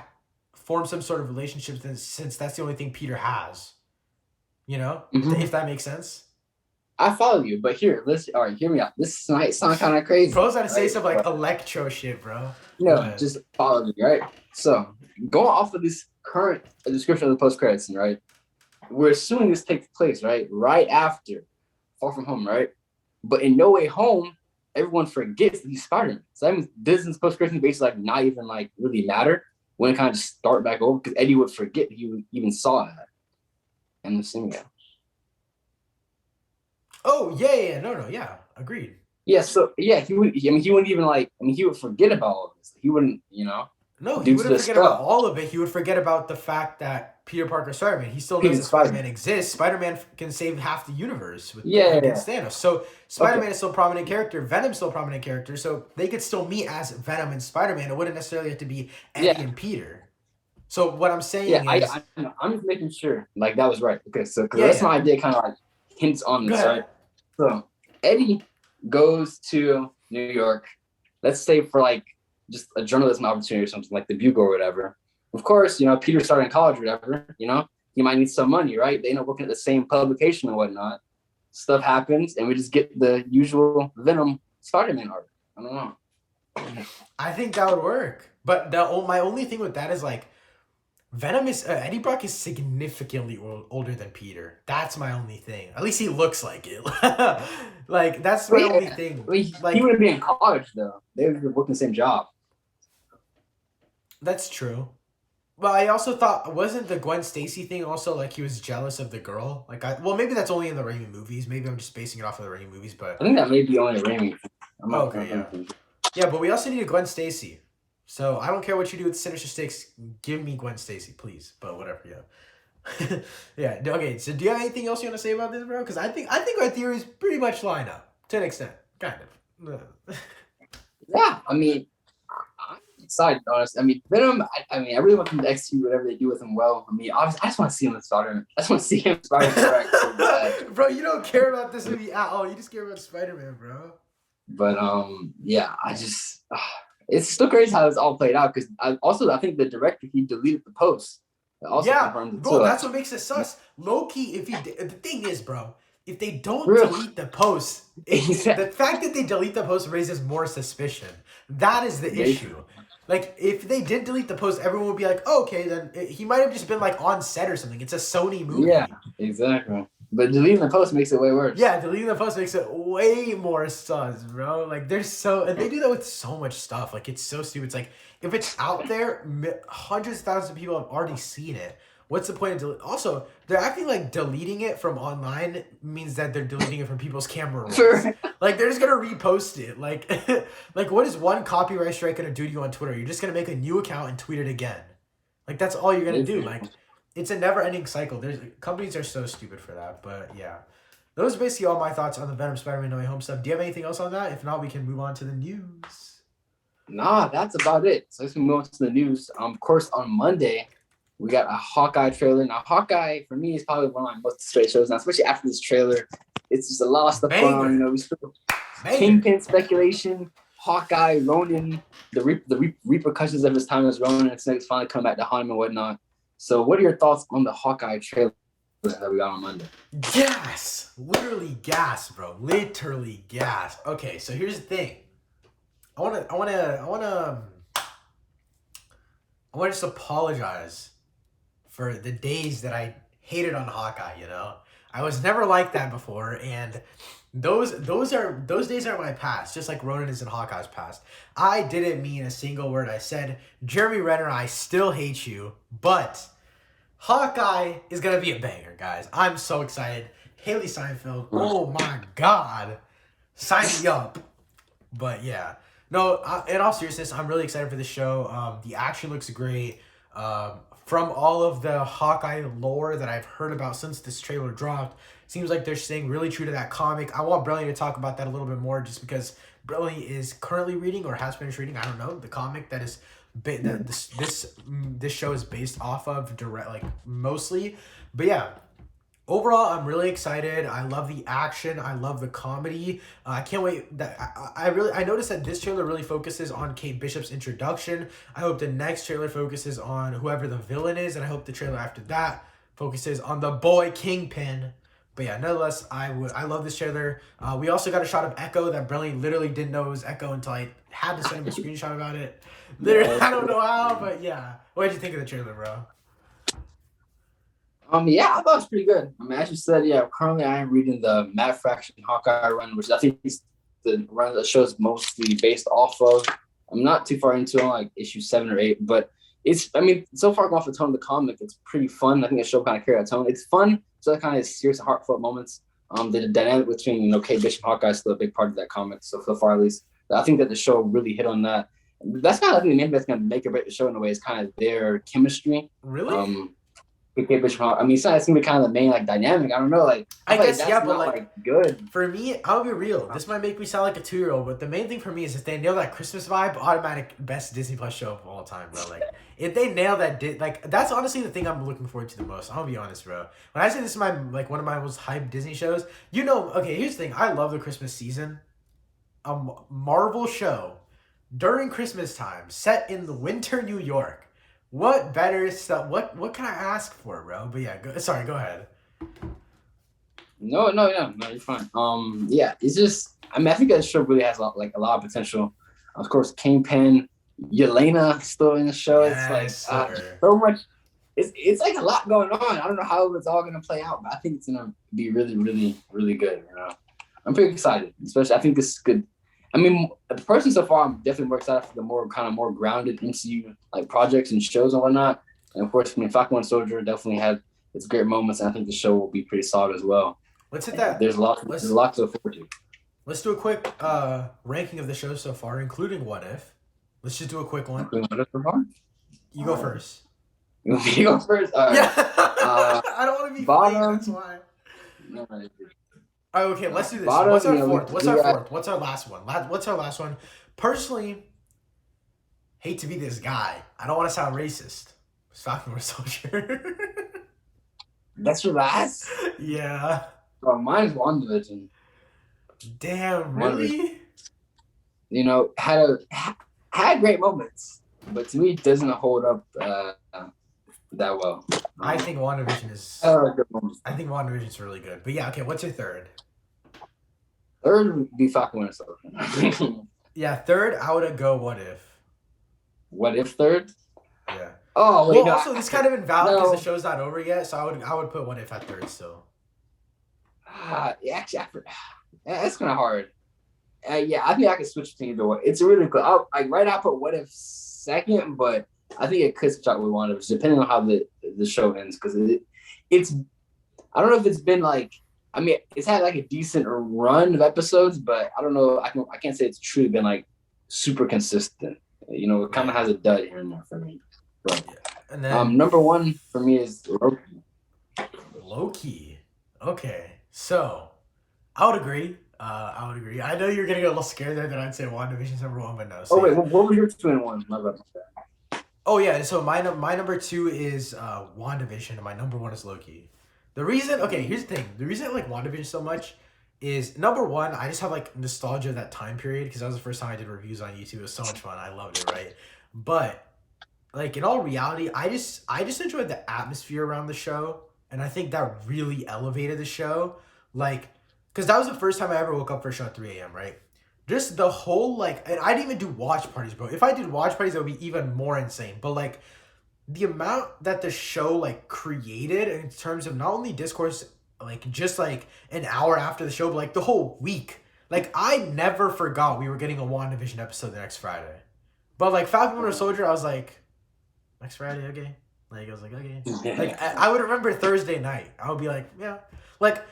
[SPEAKER 2] form some sort of relationship since that's the only thing Peter has. You know?
[SPEAKER 1] Mhm.
[SPEAKER 2] If that makes sense.
[SPEAKER 1] I follow you, but here, all right, hear me out. This might sound kind of crazy.
[SPEAKER 2] Bro's got to say
[SPEAKER 1] right?
[SPEAKER 2] some like electro shit, bro.
[SPEAKER 1] No, just follow me, right? So, going off of this current description of the post credits scene, right? We're assuming this takes place, right? Right after Far From Home, right? But in No Way Home, everyone forgets that he's Spider-Man. So that means Disney's post credits basically like not even like really matter when it kind of just start back over because Eddie would forget he even saw that in the scene.
[SPEAKER 2] Oh yeah, no, yeah, agreed.
[SPEAKER 1] Yeah, so yeah, he would. I mean, he wouldn't even like. I mean, he would forget about all of this. He wouldn't,
[SPEAKER 2] No, he
[SPEAKER 1] due to
[SPEAKER 2] wouldn't
[SPEAKER 1] the
[SPEAKER 2] forget about
[SPEAKER 1] stuff.
[SPEAKER 2] all of it. He would forget about the fact that Peter Parker Spider-Man. He still knows
[SPEAKER 1] Peter
[SPEAKER 2] that Spider-Man
[SPEAKER 1] Spider-Man.
[SPEAKER 2] exists. Spider-Man can save half the universe
[SPEAKER 1] Yeah.
[SPEAKER 2] against Thanos. So Spider-Man
[SPEAKER 1] Okay.
[SPEAKER 2] is still a prominent character. Venom's still a prominent character. So they could still meet as Venom and Spider-Man. It wouldn't necessarily have to be Eddie
[SPEAKER 1] Yeah.
[SPEAKER 2] and Peter. So what I'm saying
[SPEAKER 1] Yeah,
[SPEAKER 2] is,
[SPEAKER 1] I'm just making sure like that was right. Okay, so because
[SPEAKER 2] Yeah,
[SPEAKER 1] that's
[SPEAKER 2] yeah.
[SPEAKER 1] my idea, kind of like hints on
[SPEAKER 2] Go
[SPEAKER 1] this,
[SPEAKER 2] ahead.
[SPEAKER 1] right? So Eddie goes to New York. Let's say for like just a journalism opportunity or something like the Bugle or whatever. Of course, Peter's starting college or whatever. He might need some money, right? They end up working at the same publication and whatnot. Stuff happens, and we just get the usual Venom Spider-Man art. I don't know.
[SPEAKER 2] I think that would work. But my only thing with that is like, Venom is Eddie Brock is significantly older than Peter. That's my only thing. At least he looks like it. Like that's my only thing.
[SPEAKER 1] I mean,
[SPEAKER 2] Like
[SPEAKER 1] he wouldn't be in college though. They would be working the same job.
[SPEAKER 2] that's true. But I also thought wasn't the Gwen Stacy thing also like he was jealous of the girl? Like maybe that's only in the Raimi movies. Maybe I'm just basing it off of the Raimi movies. But
[SPEAKER 1] I think that may be only Raimi.
[SPEAKER 2] Okay, yeah. Yeah, but we also need a Gwen Stacy. So I don't care what you do with Sinister Six. Give me Gwen Stacy, please. But whatever, yeah. Yeah. Okay. So do you have anything else you want to say about this, bro? Because I think our theories pretty much line up to an extent, kind of.
[SPEAKER 1] Yeah, I mean, I'm excited, honestly. I mean, Venom. I mean, I really want them to execute whatever they do with him well. I mean, obviously, I just want to see him in Spider-Man. I just want to see him Spider-Man so bad.
[SPEAKER 2] Bro, you don't care about this movie at all. You just care about Spider-Man, bro.
[SPEAKER 1] But yeah, I just it's still crazy how this all played out because I think the director he deleted the post. Also confirmed it
[SPEAKER 2] bro,
[SPEAKER 1] too.
[SPEAKER 2] that's what makes it sus. Low key, the thing is, bro, if they don't
[SPEAKER 1] Really?
[SPEAKER 2] delete the post, the fact that they delete the post raises more suspicion. That is the issue. Like, if they did delete the post, everyone would be like, oh, okay, then he might have just been like on set or something. It's a Sony movie.
[SPEAKER 1] Yeah, exactly. But deleting the post makes it way worse.
[SPEAKER 2] Yeah, deleting the post makes it way more sus, bro. Like, and they do that with so much stuff. Like, it's so stupid. It's like, if it's out there, hundreds of thousands of people have already seen it. What's the point of deleting? Also, they're acting like deleting it from online means that they're deleting it from people's camera rolls.
[SPEAKER 1] Sure.
[SPEAKER 2] Like, they're just gonna repost it. Like, like, what is one copyright strike gonna do to you on Twitter? You're just gonna make a new account and tweet it again. Like, that's all you're gonna do. Like, it's a never-ending cycle. Companies are so stupid for that. But yeah, those are basically all my thoughts on the Venom Spider-Man No Way Home stuff. Do you have anything else on that? If not, we can move on to the news.
[SPEAKER 1] Nah, that's about it. So let's move on to the news. Of course, on Monday, we got a Hawkeye trailer. Now, Hawkeye, for me, is probably one of my most straight shows now, especially after this trailer. It's just a lot of stuff going on. We still Kingpin speculation, Hawkeye, Ronin, the repercussions of his time as Ronin, and Snake's finally come back to haunt him and whatnot. So what are your thoughts on the Hawkeye trailer that we got on Monday?
[SPEAKER 2] Gas. Literally gas, bro. Literally gas. Okay, so here's the thing. I wanna just apologize for the days that I hated on Hawkeye, I was never like that before, and those days are my past, just like Ronan is in Hawkeye's past. I didn't mean a single word I said. Jeremy Renner, I still hate you, but Hawkeye is gonna be a banger, guys. I'm so excited. Haley Steinfeld, oh my god, sign me up. But yeah, no. In all seriousness, I'm really excited for the show. The action looks great. From all of the Hawkeye lore that I've heard about since this trailer dropped, seems like they're staying really true to that comic. I want Brilliant to talk about that a little bit more, just because Brilliant is currently reading or has finished reading, I don't know, the comic that is that this show is based off of direct, like, mostly. But yeah, overall, I'm really excited. I love the action. I love the comedy. I can't wait. I noticed that this trailer really focuses on Kate Bishop's introduction. I hope the next trailer focuses on whoever the villain is, and I hope the trailer after that focuses on the boy Kingpin. But yeah, nonetheless, I love this trailer. We also got a shot of Echo that Brilliant literally didn't know it was Echo until I had to send him a screenshot about it. Literally, I don't know how, but yeah. What did you think of the trailer, bro?
[SPEAKER 1] Yeah, I thought it was pretty good. I mean, as you said, yeah, currently I am reading the Matt Fraction Hawkeye run, which I think is the run that the show is mostly based off of. I'm not too far into it, like issue 7 or 8, but I mean, so far going off the tone of the comic, it's pretty fun. I think the show kind of carried that tone. It's fun, so it kind of serious and heartfelt moments. The dynamic between, Kate Bishop and Hawkeye is still a big part of that comic, so far at least. I think that the show really hit on that. That's kind of the main that's going to make or break the show in a way, is kind of their chemistry.
[SPEAKER 2] Really?
[SPEAKER 1] I mean, it's going to be kind of the main dynamic. I don't know,
[SPEAKER 2] I guess yeah, but
[SPEAKER 1] good.
[SPEAKER 2] For me, I'll be real. This might make me sound like a 2-year-old, but the main thing for me is if they nail that Christmas vibe, automatic best Disney Plus show of all time, bro. Like, if they nail that, that's honestly the thing I'm looking forward to the most. I'm gonna be honest, bro. When I say this is one of my most hyped Disney shows, okay, here's the thing. I love the Christmas season. A Marvel show during Christmas time, set in the winter New York. What better stuff? What can I ask for, bro? But yeah, go ahead.
[SPEAKER 1] No, you're fine. Yeah, it's just, I mean, I think that show really has a lot of potential. Of course, Kingpin, Yelena still in the show.
[SPEAKER 2] Yes,
[SPEAKER 1] it's like so much. It's like a lot going on. I don't know how it's all gonna play out, but I think it's gonna be really, really, really good. I'm pretty excited. Especially, I think this is good. I mean, the person so far, I'm definitely more excited for the more grounded MCU projects and shows and whatnot. And of course, Falcon and Soldier definitely had its great moments, and I think the show will be pretty solid as well.
[SPEAKER 2] Let's hit that.
[SPEAKER 1] There's a lot to look forward to.
[SPEAKER 2] Let's do a quick ranking of the shows so far, including What If. Let's just do a quick one.
[SPEAKER 1] What If so far?
[SPEAKER 2] You go first.
[SPEAKER 1] You go first? All right.
[SPEAKER 2] Yeah. I don't want to be bottom. That's why.
[SPEAKER 1] No,
[SPEAKER 2] okay, let's do this.
[SPEAKER 1] Bottom,
[SPEAKER 2] What's our fourth? What's our fourth? What's our last one? What's our last one? Personally, hate to be this guy. I don't want to sound racist. Falcon or Soldier.
[SPEAKER 1] That's your last?
[SPEAKER 2] Yeah.
[SPEAKER 1] Oh, mine's WandaVision.
[SPEAKER 2] Damn, really?
[SPEAKER 1] Had great moments, but to me, it doesn't hold up that well.
[SPEAKER 2] I think WandaVision is.
[SPEAKER 1] Good moments.
[SPEAKER 2] I think WandaVision is really good. But yeah, okay. What's your third?
[SPEAKER 1] Third would be Falcon and Soldier.
[SPEAKER 2] Yeah, third, I would go What If.
[SPEAKER 1] What If third?
[SPEAKER 2] Yeah.
[SPEAKER 1] Oh, wait.
[SPEAKER 2] Well, also, this kind of invalid because the show's not over yet, so I would put What If at third still.
[SPEAKER 1] Yeah, actually, that's kind of hard. Yeah, I think I could switch between either way. It's really cool. I'll put What If second, but I think it could switch out with WandaVision, depending on how the show ends, because it's I don't know if it's been it's had a decent run of episodes, but I don't know. I can't say it's truly been super consistent. It kind of has a dud here and there for me. But
[SPEAKER 2] and then
[SPEAKER 1] number one for me is Loki.
[SPEAKER 2] Loki. Okay, so I would agree. I know you're getting a little scared there that I'd say WandaVision's number one, but no. So
[SPEAKER 1] wait, what was your 2 and 1? My bad.
[SPEAKER 2] Oh yeah, so my number 2 is WandaVision, and my number 1 is Loki. The reason, here's the thing. The reason I like WandaVision so much is, number 1, I just have nostalgia of that time period because that was the first time I did reviews on YouTube. It was so much fun. I loved it, right? But in all reality, I just enjoyed the atmosphere around the show, and I think that really elevated the show. Because that was the first time I ever woke up for a show at 3 a.m., right? Just the whole, and I didn't even do watch parties, bro. If I did watch parties, it would be even more insane. But, the amount that the show, created in terms of not only discourse like just like an hour after the show, but like the whole week. Like I never forgot we were getting a WandaVision episode the next Friday. But like Falcon Winter Soldier, I was like, next Friday, okay. Like I was like, okay. Like I would remember Thursday night. I would be like, yeah. Like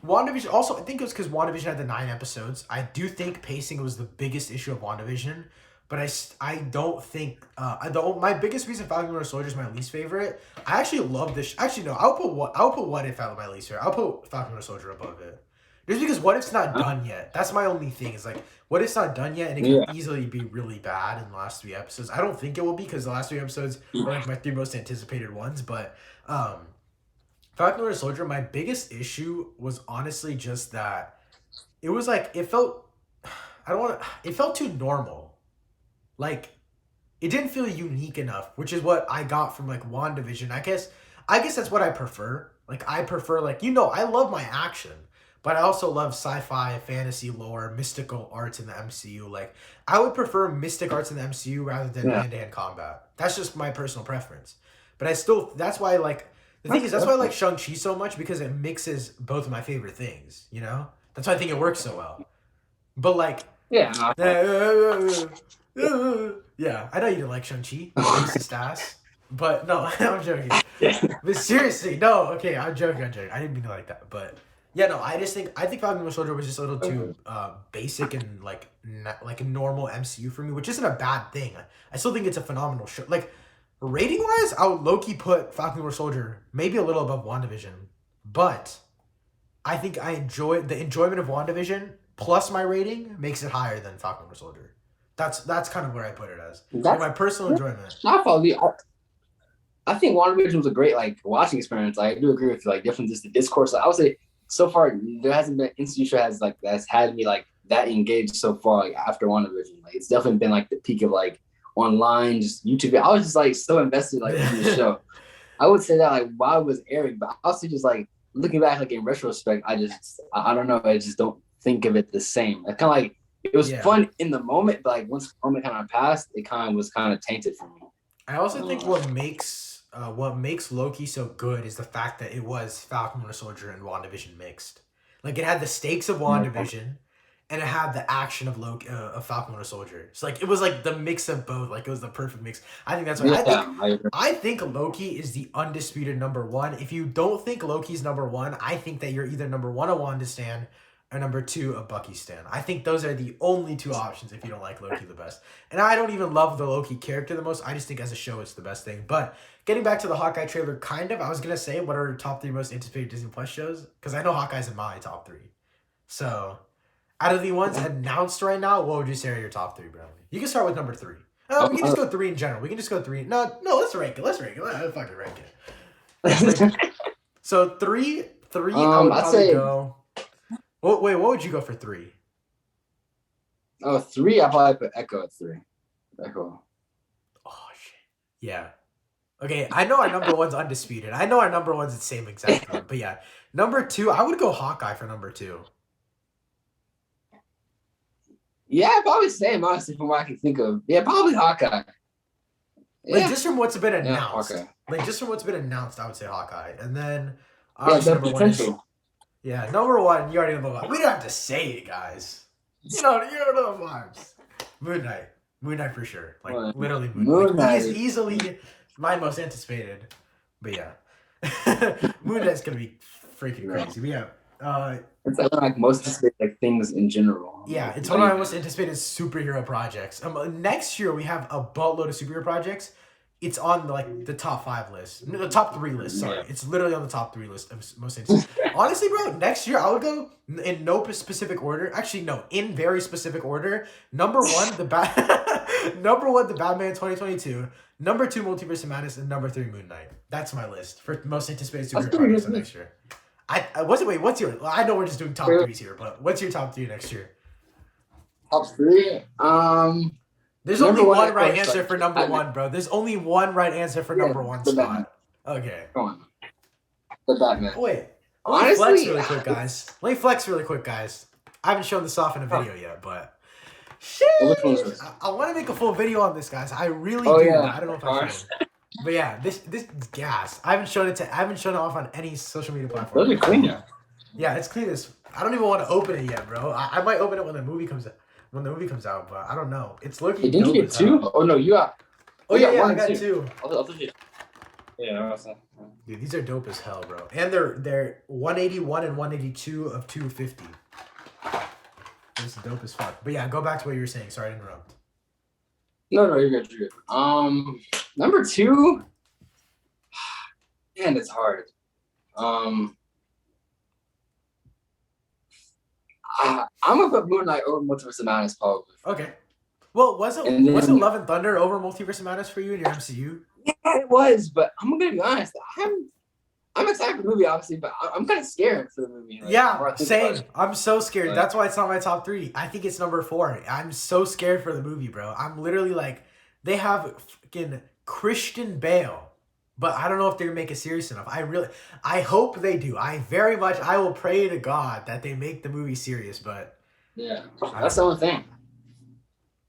[SPEAKER 2] WandaVision. Also, I think it was because WandaVision had the 9 episodes. I do think pacing was the biggest issue of WandaVision. But I don't think my biggest reason Falcon Winter Soldier is my least favorite. I actually love this. Actually, no. I'll put What If out my least favorite. I'll put Falcon Winter Soldier above it. Just because What If's not done yet. That's my only thing. Is like What If's not done yet, and it can easily be really bad in the last 3 episodes. I don't think it will be because the last 3 episodes are like my 3 most anticipated ones. But Falcon Winter Soldier, my biggest issue was honestly just that it was like it felt too normal. Like, it didn't feel unique enough, which is what I got from, like, WandaVision. I guess that's what I prefer. Like, I prefer, like, I love my action, but I also love sci-fi, fantasy lore, mystical arts in the MCU. Like, I would prefer mystic arts in the MCU rather than hand-to-hand combat. That's just my personal preference. But that's why, like, the thing is, that's why I like Shang-Chi so much, because it mixes both of my favorite things, you know? That's why I think it works so well. But, like...
[SPEAKER 1] Yeah.
[SPEAKER 2] Yeah, I know you didn't like Shang-Chi, racist ass. But no, I'm joking. But seriously, no, okay, I'm joking. I didn't mean to like that. But yeah, no, I think Falcon Winter Soldier was just a little too basic and like a normal MCU for me, which isn't a bad thing. I still think it's a phenomenal show. Like rating wise, I would low-key put Falcon Winter Soldier maybe a little above WandaVision. But I think the enjoyment of WandaVision plus my rating makes it higher than Falcon Winter Soldier. That's kind of where I put it as. Like my personal enjoyment.
[SPEAKER 1] I follow you. I think WandaVision was a great like watching experience. Like, I do agree with you. Like different just the discourse. Like, I would say so far there hasn't been an institution that's had me like that engaged so far. Like after WandaVision, like it's definitely been like the peak of like online just YouTube. I was just like so invested like in the show. I would say that like while it was airing, but also just like looking back like in retrospect, I don't know. I just don't think of it the same. Like kind of like. It was fun in the moment, but like once the moment kind of passed, it was kind of tainted for me.
[SPEAKER 2] I also think what makes Loki so good is the fact that it was Falcon Winter Soldier and WandaVision mixed. Like it had the stakes of WandaVision, and it had the action of Falcon Winter Soldier. So like it was like the mix of both. Like it was the perfect mix. I think that's why I think Loki is the undisputed number 1. If you don't think Loki's number 1, I think that you're either number 1 a Wanda stan or number 2 a Bucky stan. I think those are the only 2 options if you don't like Loki the best. And I don't even love the Loki character the most. I just think as a show it's the best thing. But getting back to the Hawkeye trailer, I was going to say what are your top 3 most anticipated Disney Plus shows? Because I know Hawkeye's in my top 3. So out of the ones announced right now, what would you say are your top 3, Bradley? You can start with number 3. We can just go 3 in general. We can just go 3. No, let's rank it. Let's fucking rank it. So 3, I would probably go... Wait, what would you go for 3?
[SPEAKER 1] Oh, 3, I probably put Echo at 3. Echo.
[SPEAKER 2] Oh, shit. Yeah. Okay, I know our number 1's undisputed. I know our number 1's the same exact thing. But yeah, number 2, I would go Hawkeye for number 2.
[SPEAKER 1] Yeah, probably same, honestly, from what I can think of. Yeah, probably Hawkeye.
[SPEAKER 2] Yeah. Like, just from what's been announced. Yeah, like, just from what's been announced, I would say Hawkeye. And then, obviously, number 1 is... Yeah, number 1, you already know the vibe. We don't have to say it, guys. You know the vibes. Moon Knight for sure. Like, literally Moon Knight. He is easily my most anticipated. But yeah. Moon Knight's going to be freaking crazy. But yeah.
[SPEAKER 1] It's like most anticipated like, things in general.
[SPEAKER 2] Yeah, it's one of my most anticipated superhero projects. Next year, we have a buttload of superhero projects. It's on like the top 5 list. No, the top 3 list, sorry. Yeah. It's literally on the top 3 list of most anticipated. Honestly, bro, next year I would go in no specific order. Actually, no, in very specific order. Number 1, the Batman 2022. Number 2, Multiverse of Madness, and number 3, Moon Knight. That's my list for most anticipated superhero projects of next year. What's your? I know we're just doing top 3s here, but what's your top 3 next year?
[SPEAKER 1] Top 3?
[SPEAKER 2] There's only one right answer for number 1, bro. There's only one right answer for number 1 spot. Batman. Okay.
[SPEAKER 1] Go on. The Batman.
[SPEAKER 2] Wait. Let me flex really quick, guys. I haven't shown this off in a video yet, but... Shit! I want to make a full video on this, guys. I really do.
[SPEAKER 1] Yeah.
[SPEAKER 2] I don't know if I should. But yeah, this gas. I haven't shown it off on any social media platform.
[SPEAKER 1] Those are clean.
[SPEAKER 2] Yeah, it's clean as. I don't even want to open it yet, bro. I might open it when the movie comes out. But I don't know. It's looking.
[SPEAKER 1] Hey, didn't you get two? Oh no, you got.
[SPEAKER 2] Oh yeah,
[SPEAKER 1] one
[SPEAKER 2] I got
[SPEAKER 1] and
[SPEAKER 2] two.
[SPEAKER 1] Yeah,
[SPEAKER 2] Dude, these are dope as hell, bro. And they're 181 and 182 of 250. This is dope as fuck. But yeah, go back to what you were saying. Sorry to interrupt.
[SPEAKER 1] No, you're good. Number two. Man, it's hard. I'm gonna put Moon Knight over Multiverse of Madness probably.
[SPEAKER 2] Okay. Well, wasn't Love and Thunder over Multiverse of Madness for you in your MCU?
[SPEAKER 1] Yeah, it was, but I'm gonna be honest. I'm excited for the movie, obviously, but I'm kind of scared for the movie. Like,
[SPEAKER 2] yeah, same. I'm so scared. Like, that's why it's not my top 3. I think it's number 4. I'm so scared for the movie, bro. I'm literally like, they have fucking Christian Bale, but I don't know if they're gonna make it serious enough. I hope they do. I will pray to God that they make the movie serious, but
[SPEAKER 1] yeah, that's the only thing.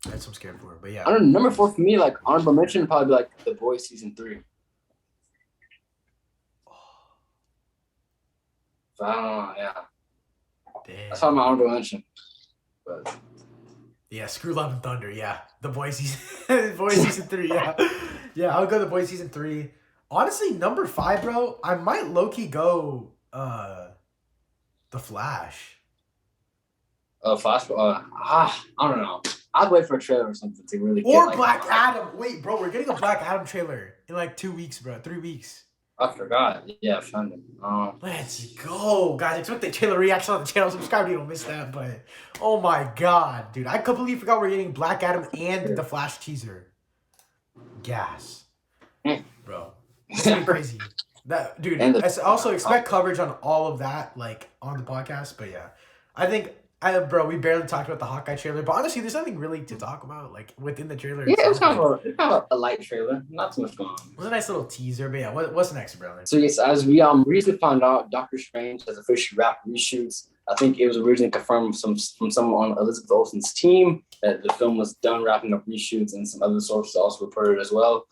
[SPEAKER 2] That's what I'm scared for, but yeah.
[SPEAKER 1] I don't know. Number 4 for me, like honorable mention, would probably be like The Boys season 3. So, I don't know, yeah. Damn. That's probably my honorable mention. But
[SPEAKER 2] yeah, screw Love and Thunder, yeah. The Boys season 3, yeah. Yeah, I'll go The Boys season 3. Honestly, number 5, bro, I might low-key go The Flash.
[SPEAKER 1] Flash, I don't know. I'd wait for a trailer or something to really
[SPEAKER 2] get. Or like, Black Adam. Wait, bro, we're getting a Black Adam trailer in like 2 weeks, bro. 3 weeks.
[SPEAKER 1] I forgot. Yeah, Sunday.
[SPEAKER 2] Let's go, guys. Expect the trailer reaction on the channel. Subscribe, you don't miss that. But oh my god, dude, I completely forgot we're getting Black Adam and the Flash teaser. Gas, bro. It's gonna be crazy. That dude. Also expect coverage on all of that, like on the podcast. But yeah, I think. Bro, we barely talked about the Hawkeye trailer, but honestly, there's nothing really to talk about, like, within the trailer.
[SPEAKER 1] Yeah, it's kind of a light trailer. Not too much going on.
[SPEAKER 2] It was a nice little teaser, but yeah, what's next, brother?
[SPEAKER 1] So, yes, as we recently found out, Doctor Strange has officially wrapped reshoots. I think it was originally confirmed from someone on Elizabeth Olsen's team that the film was done wrapping up reshoots, and some other sources also reported as well.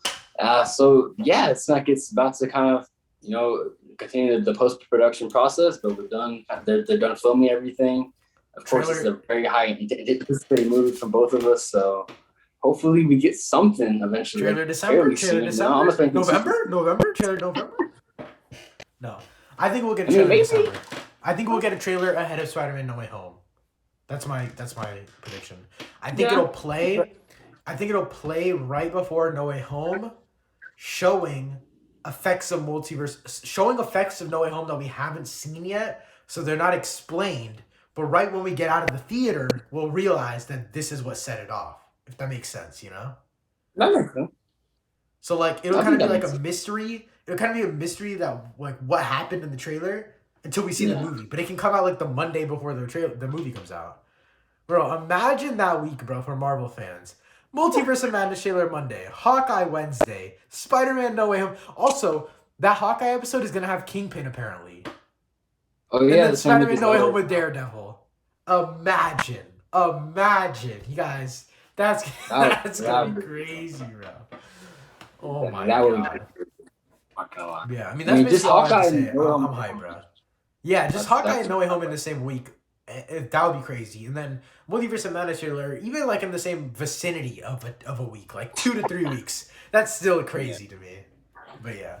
[SPEAKER 1] So, yeah, it's like it's about to kind of, continue the post-production process, but we're done. They're done filming everything. Of course, it's a very high anticipated movie from both of us, so hopefully we get something eventually.
[SPEAKER 2] Trailer December? November? Trailer November? No. I think we'll get a trailer December. I think we'll get a trailer ahead of Spider-Man No Way Home. That's my prediction. I think it'll play right before No Way Home, showing effects of No Way Home that we haven't seen yet, so they're not explained. But right when we get out of the theater, we'll realize that this is what set it off. If that makes sense,
[SPEAKER 1] That makes sense.
[SPEAKER 2] So, like, it'll kind of be like a mystery. It'll kind of be a mystery that, like, what happened in the trailer until we see the movie. But it can come out, like, the Monday before the movie comes out. Bro, imagine that week, bro, for Marvel fans. Multiverse of Madness trailer Monday. Hawkeye Wednesday. Spider-Man No Way Home. Also, that Hawkeye episode is going to have Kingpin, apparently.
[SPEAKER 1] Oh, yeah.
[SPEAKER 2] And then Spider-Man No Way Home with Daredevil. Imagine, you guys. That's gonna be crazy, bro. Oh my god. Yeah, I mean that's basically all I have to say. I'm hyped, bro. Yeah, just Hawkeye and No Way Home in the same week. That would be crazy. And then Multiverse of Madness trailer, even like in the same vicinity of a week, like 2 to 3 weeks. That's still crazy to me. But yeah.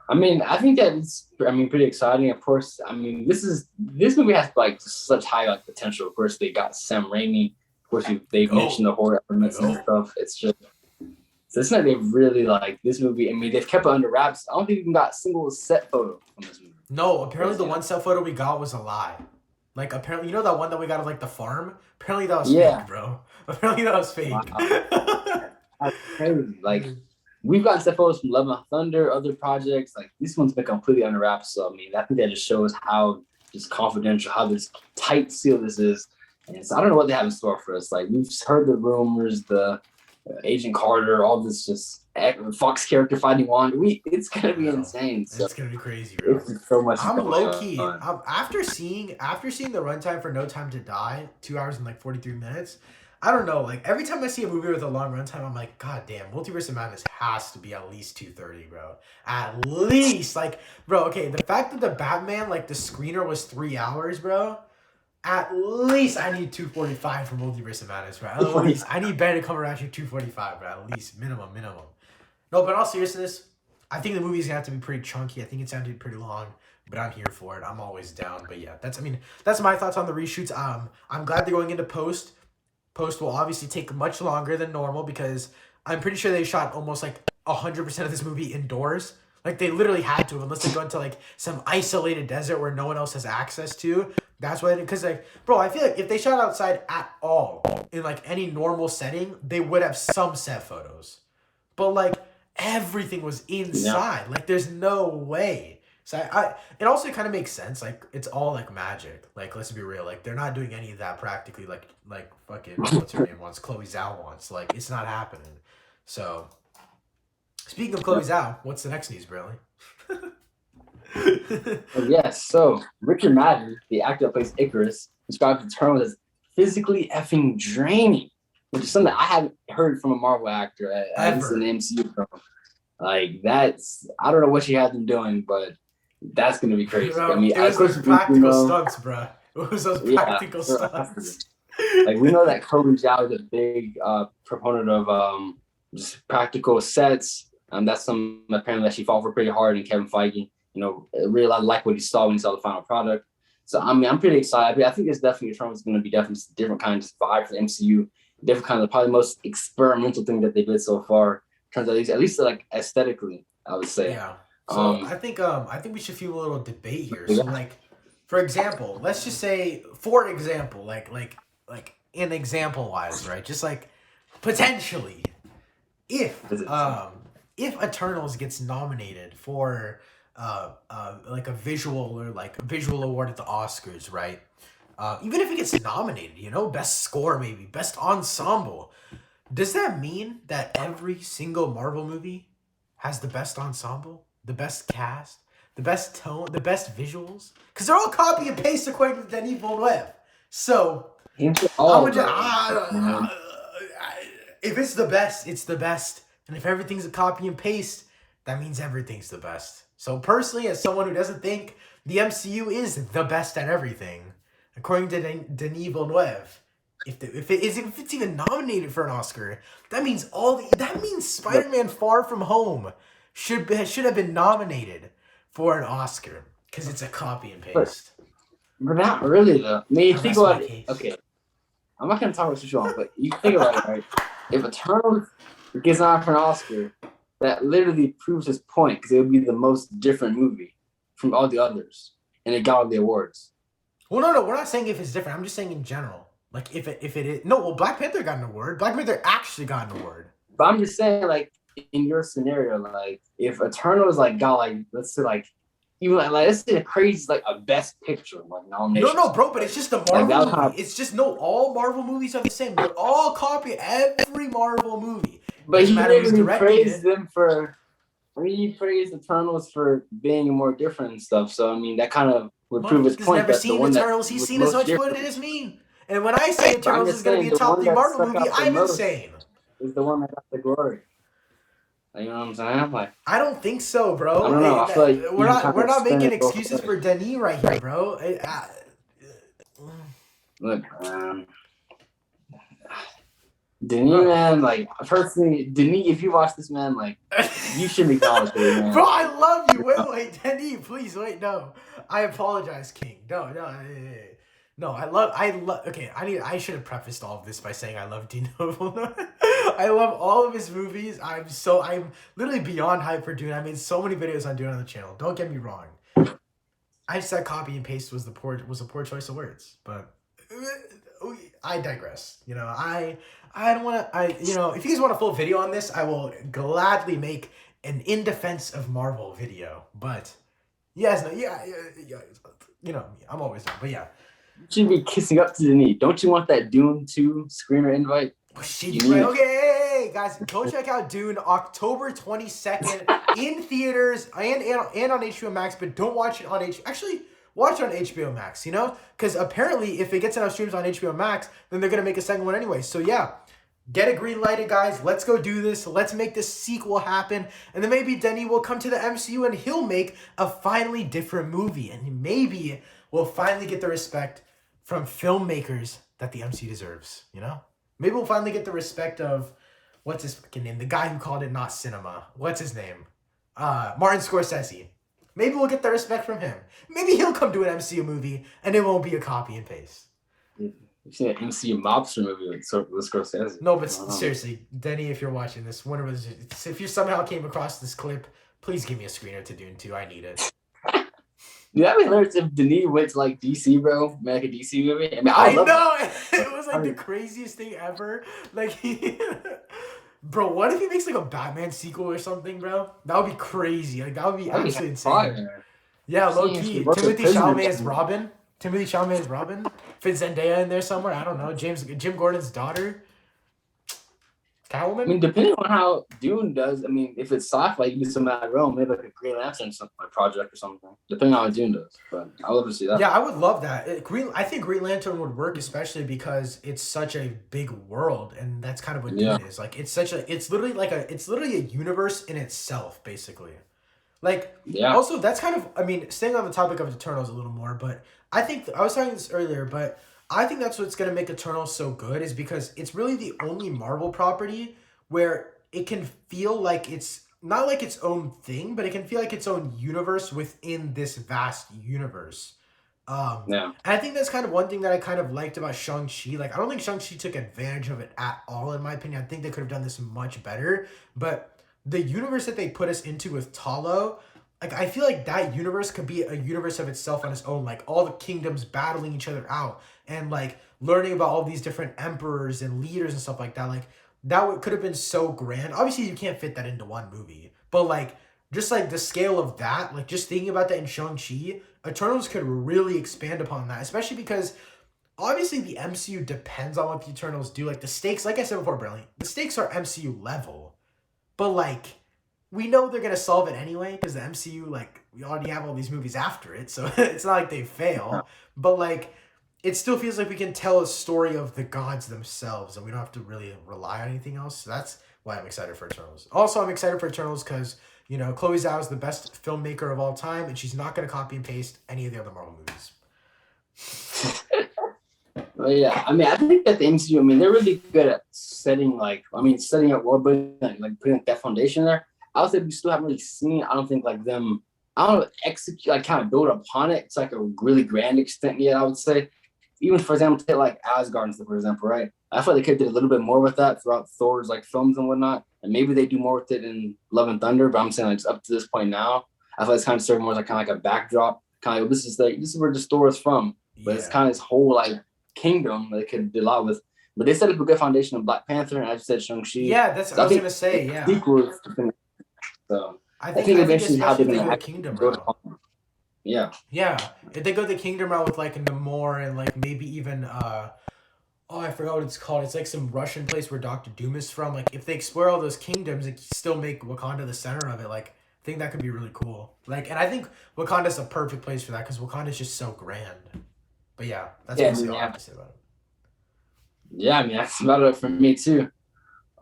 [SPEAKER 1] I mean, I think that it's pretty exciting. Of course, this movie has like such high potential. Of course, they got Sam Raimi. Of course, they mentioned the horror elements and stuff. It's just it's not they really like this movie. I mean, they've kept it under wraps. I don't think we even got a single set photo from this movie.
[SPEAKER 2] No, apparently the one set photo we got was a lie. Like apparently, that one that we got of like the farm. Apparently that was fake, bro. Apparently that was fake.
[SPEAKER 1] Wow. That's crazy. Like. We've gotten set photos from Love and Thunder, other projects. Like, this one's been completely under wraps. So, I mean, I think that just shows how just confidential, how this tight seal this is. And so I don't know what they have in store for us. Like, we've heard the rumors, the Agent Carter, all this just Fox character fighting Wanda. It's going to be insane. So.
[SPEAKER 2] It's going to be crazy, bro.
[SPEAKER 1] It's so much
[SPEAKER 2] I'm low-key. After seeing the runtime for No Time to Die, 2 hours and like 43 minutes, I don't know. Like every time I see a movie with a long runtime, I'm like, God damn, Multiverse of Madness has to be at least 2:30, bro. At least, like, bro. Okay, the fact that the Batman, like, the screener was 3 hours, bro. At least I need 2:45 for Multiverse of Madness, bro. At least I need Benedict Cumberbatch at 2:45, bro. At least minimum. No, but in all seriousness, I think the movie's gonna have to be pretty chunky. I think it's gonna be pretty long, but I'm here for it. I'm always down. But yeah, that's my thoughts on the reshoots. I'm glad they're going into post. Post will obviously take much longer than normal because I'm pretty sure they shot almost like 100% of this movie indoors. Like they literally had to, unless they go into like some isolated desert where no one else has access to. That's why, because like, bro, I feel like if they shot outside at all in like any normal setting, they would have some set photos. But like everything was inside. Yeah. Like there's no way. So it also kind of makes sense. Like it's all like magic. Like let's be real. Like they're not doing any of that practically. Like fucking what's her name wants, Chloe Zhao wants. Like it's not happening. So speaking of Chloe Zhao, what's the next news, Bradley?
[SPEAKER 1] Yes. So Richard Madden, the actor that plays Icarus, described the term as physically effing draining, which is something I haven't heard from a Marvel actor at least in the MCU film. Like that's I don't know what she had them doing, but that's gonna be crazy.
[SPEAKER 2] Bro,
[SPEAKER 1] I mean,
[SPEAKER 2] it was those practical stunts, bro. It was those practical stunts.
[SPEAKER 1] Like we know that Chloe Zhao is a big proponent of just practical sets. That's some apparently that she fought for pretty hard, and Kevin Feige, really like what he saw when he saw the final product. So I mean, I'm pretty excited. I think it's definitely Eternals going to be definitely different kind of vibe for the MCU, different kind of probably the most experimental thing that they did so far. Turns out at least like aesthetically, I would say.
[SPEAKER 2] Yeah. So I think we should feel a little debate here. So like, for example, let's just say, for example, like in example wise, right? Just like potentially, if Eternals gets nominated for like a visual award at the Oscars, right? Even if it gets nominated, best score maybe, best ensemble, does that mean that every single Marvel movie has the best ensemble, the best cast, the best tone, the best visuals? Because they're all copy and paste according to Denis Villeneuve. So, if it's the best, it's the best. And if everything's a copy and paste, that means everything's the best. So personally, as someone who doesn't think the MCU is the best at everything, according to Denis Villeneuve, if it's even nominated for an Oscar, that means Spider-Man Far From Home should have been nominated for an Oscar because it's a copy and paste.
[SPEAKER 1] But not really though. I mean, think about it. Okay, I'm not gonna talk about what you want, but you think about it, right? If Eternals gets nominated for an Oscar, that literally proves his point because it would be the most different movie from all the others, and it got all the awards.
[SPEAKER 2] Well, no, we're not saying if it's different. I'm just saying in general. Like if it is Black Panther got an award. Black Panther actually got an award.
[SPEAKER 1] But I'm just saying, like in your scenario, like if Eternals got let's say even let's say the crazy like a best picture nomination.
[SPEAKER 2] No, bro, but it's just a Marvel movie. It's just all Marvel movies are the same. They're all copy every Marvel movie.
[SPEAKER 1] But he literally praised them for. I mean, he praised Eternals for being more different and stuff. So I mean, that kind of would prove his point.
[SPEAKER 2] He's never seen Eternals. He's seen as much footage as me. And when I say Eternals is going to be a top 3 Marvel movie, I'm insane.
[SPEAKER 1] Is the one that got the glory. You know what I'm saying?
[SPEAKER 2] I don't think so, bro.
[SPEAKER 1] I don't know. I feel like
[SPEAKER 2] we're not making excuses for Denis right here, bro.
[SPEAKER 1] Look, Denis, man, personally, Denis, if you watch this, man, you should acknowledge it, man.
[SPEAKER 2] Bro, I love you. Wait, Denis, please, wait, no. I apologize, King. No, I love. Okay, I should have prefaced all of this by saying I love Denis Villeneuve. I love all of his movies. I'm literally beyond hype for Dune. I made so many videos on Dune on the channel. Don't get me wrong. I just said copy and paste was a poor choice of words, but I digress. I don't want to. If you guys want a full video on this, I will gladly make an in defense of Marvel video. But yes, I'm always down. But yeah.
[SPEAKER 1] You should be kissing up to Denis. Don't you want that Dune 2 screener invite?
[SPEAKER 2] Okay, guys, go check out Dune October 22nd in theaters and on HBO Max, but don't watch it on Actually, watch it on HBO Max, you know? Because apparently if it gets enough streams on HBO Max, then they're going to make a second one anyway. So yeah, get it green lighted, guys. Let's go do this. Let's make this sequel happen. And then maybe Denny will come to the MCU and he'll make a finally different movie. And maybe we'll finally get the respect from filmmakers that the MCU deserves, you know? Maybe we'll finally get the respect of, what's his fucking name? The guy who called it not cinema. What's his name? Martin Scorsese. Maybe we'll get the respect from him. Maybe he'll come do an MCU movie and it won't be a copy and paste.
[SPEAKER 1] You seen an MCU mobster movie with Scorsese?
[SPEAKER 2] No, but seriously, Denny, if you're watching this, if you somehow came across this clip, please give me a screener to Dune 2. I need it.
[SPEAKER 1] Yeah, that'd be hilarious if Denis went to like DC, bro, make a DC movie. I mean,
[SPEAKER 2] I know it was like the craziest thing ever. Like, bro, what if he makes like a Batman sequel or something, bro? That would be crazy. Like, that would be absolutely insane.
[SPEAKER 1] Fire.
[SPEAKER 2] Yeah, low key. Timothy Chalamet as Robin. Fit Zendaya in there somewhere. I don't know. Jim Gordon's daughter. Catwoman?
[SPEAKER 1] I mean, depending on how Dune does, I mean, if it's sci-fi, you can do some of that realm, maybe like a Green Lantern something, like project or something. Depending on how Dune does. But I would love to see that.
[SPEAKER 2] Yeah, I would love that. I think Green Lantern would work, especially because it's such a big world, and that's kind of what Dune is. Like, it's literally a universe in itself, basically. Like, also, that's kind of, I mean, staying on the topic of Eternals a little more, but I think, I was talking this earlier, but I think that's what's going to make Eternals so good is because it's really the only Marvel property where it can feel like it's not like its own thing, but it can feel like its own universe within this vast universe. And I think that's kind of one thing that I kind of liked about Shang-Chi. Like, I don't think Shang-Chi took advantage of it at all, in my opinion. I think they could have done this much better. But the universe that they put us into with Talo, like, I feel like that universe could be a universe of itself on its own. Like, all the kingdoms battling each other out and, like, learning about all these different emperors and leaders and stuff like that. Like, that could have been so grand. Obviously, you can't fit that into one movie. But, like, just, like, the scale of that, like, just thinking about that in Shang-Chi, Eternals could really expand upon that. Especially because, obviously, the MCU depends on what the Eternals do. Like, the stakes, like I said before, Brantley, the stakes are MCU level. But, like, we know they're going to solve it anyway because the MCU, like, we already have all these movies after it. So, it's not like they fail. But, like, it still feels like we can tell a story of the gods themselves and we don't have to really rely on anything else. So that's why I'm excited for Eternals. Also, I'm excited for Eternals because, you know, Chloe Zhao is the best filmmaker of all time and she's not going to copy and paste any of the other Marvel movies.
[SPEAKER 1] Well, yeah, I mean, I think that the MCU, I mean, they're really good at setting up world building, like putting that foundation there. I would say we still haven't really seen, I don't think, like them, I don't know, execute, like kind of build upon it. It's like a really grand extent yet, I would say. Even, for example, take like Asgard and stuff, for example, right? I feel like they could have did a little bit more with that throughout Thor's like films and whatnot. And maybe they do more with it in Love and Thunder, but I'm saying like up to this point now, I feel like it's kind of serving more as like kind of like a backdrop. Kind of like, this is where the Thor is from. But it's kind of this whole like kingdom that they could do a lot with. But they set up a good foundation of Black Panther, and I just said Shang-Chi.
[SPEAKER 2] Yeah, that's what I was gonna say. Yeah.
[SPEAKER 1] Sequels, so I think eventually how they're gonna
[SPEAKER 2] Kingdom
[SPEAKER 1] go to. Yeah.
[SPEAKER 2] Yeah. If they go the Kingdom route with like Namor and like maybe even I forgot what it's called. It's like some Russian place where Doctor Doom is from. Like if they explore all those kingdoms and still make Wakanda the center of it, like I think that could be really cool. Like, and I think Wakanda's a perfect place for that because Wakanda's just so grand. But yeah, that's all I have to say about it.
[SPEAKER 1] Yeah, I mean that's about it for me too.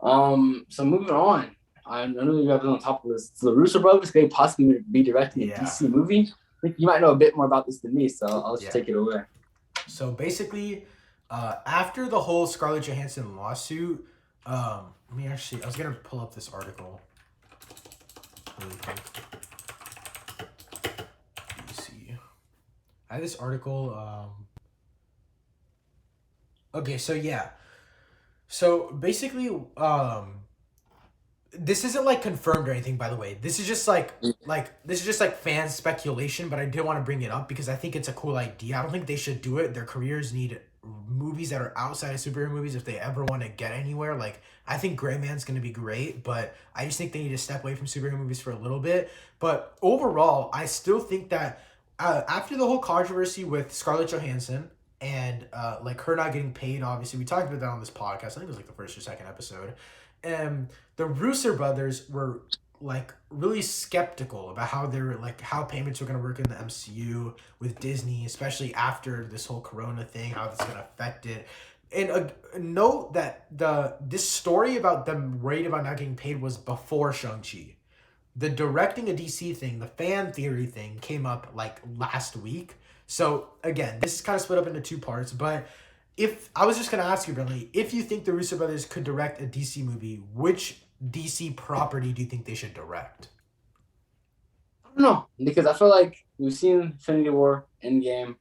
[SPEAKER 1] So moving on. I know you guys on top of this. So the Russo brothers could possibly be directing a DC movie. I think you might know a bit more about this than me, so I'll just take it away.
[SPEAKER 2] So basically, after the whole Scarlett Johansson lawsuit, I was gonna pull up this article really quick. Let me see. I have this article. Okay, so yeah. So basically, this isn't like confirmed or anything, by the way. This is just like fan speculation, but I did want to bring it up because I think it's a cool idea. I don't think they should do it. Their careers need movies that are outside of superhero movies if they ever want to get anywhere. Like, I think Gray Man's going to be great, but I just think they need to step away from superhero movies for a little bit. But overall, I still think that after the whole controversy with Scarlett Johansson and like her not getting paid, obviously, we talked about that on this podcast. I think it was like the first or second episode. The Russo brothers were like really skeptical about how payments are going to work in the MCU with Disney, especially after this whole Corona thing, how that's going to affect it. And note that this story about them worried about not getting paid was before Shang-Chi. The directing a DC thing, the fan theory thing, came up like last week. So again, this is kind of split up into two parts. But if I was just gonna ask you, Bradley, if you think the Russo brothers could direct a DC movie, which DC property do you think they should direct?
[SPEAKER 1] I don't know, because I feel like we've seen Infinity War, Endgame,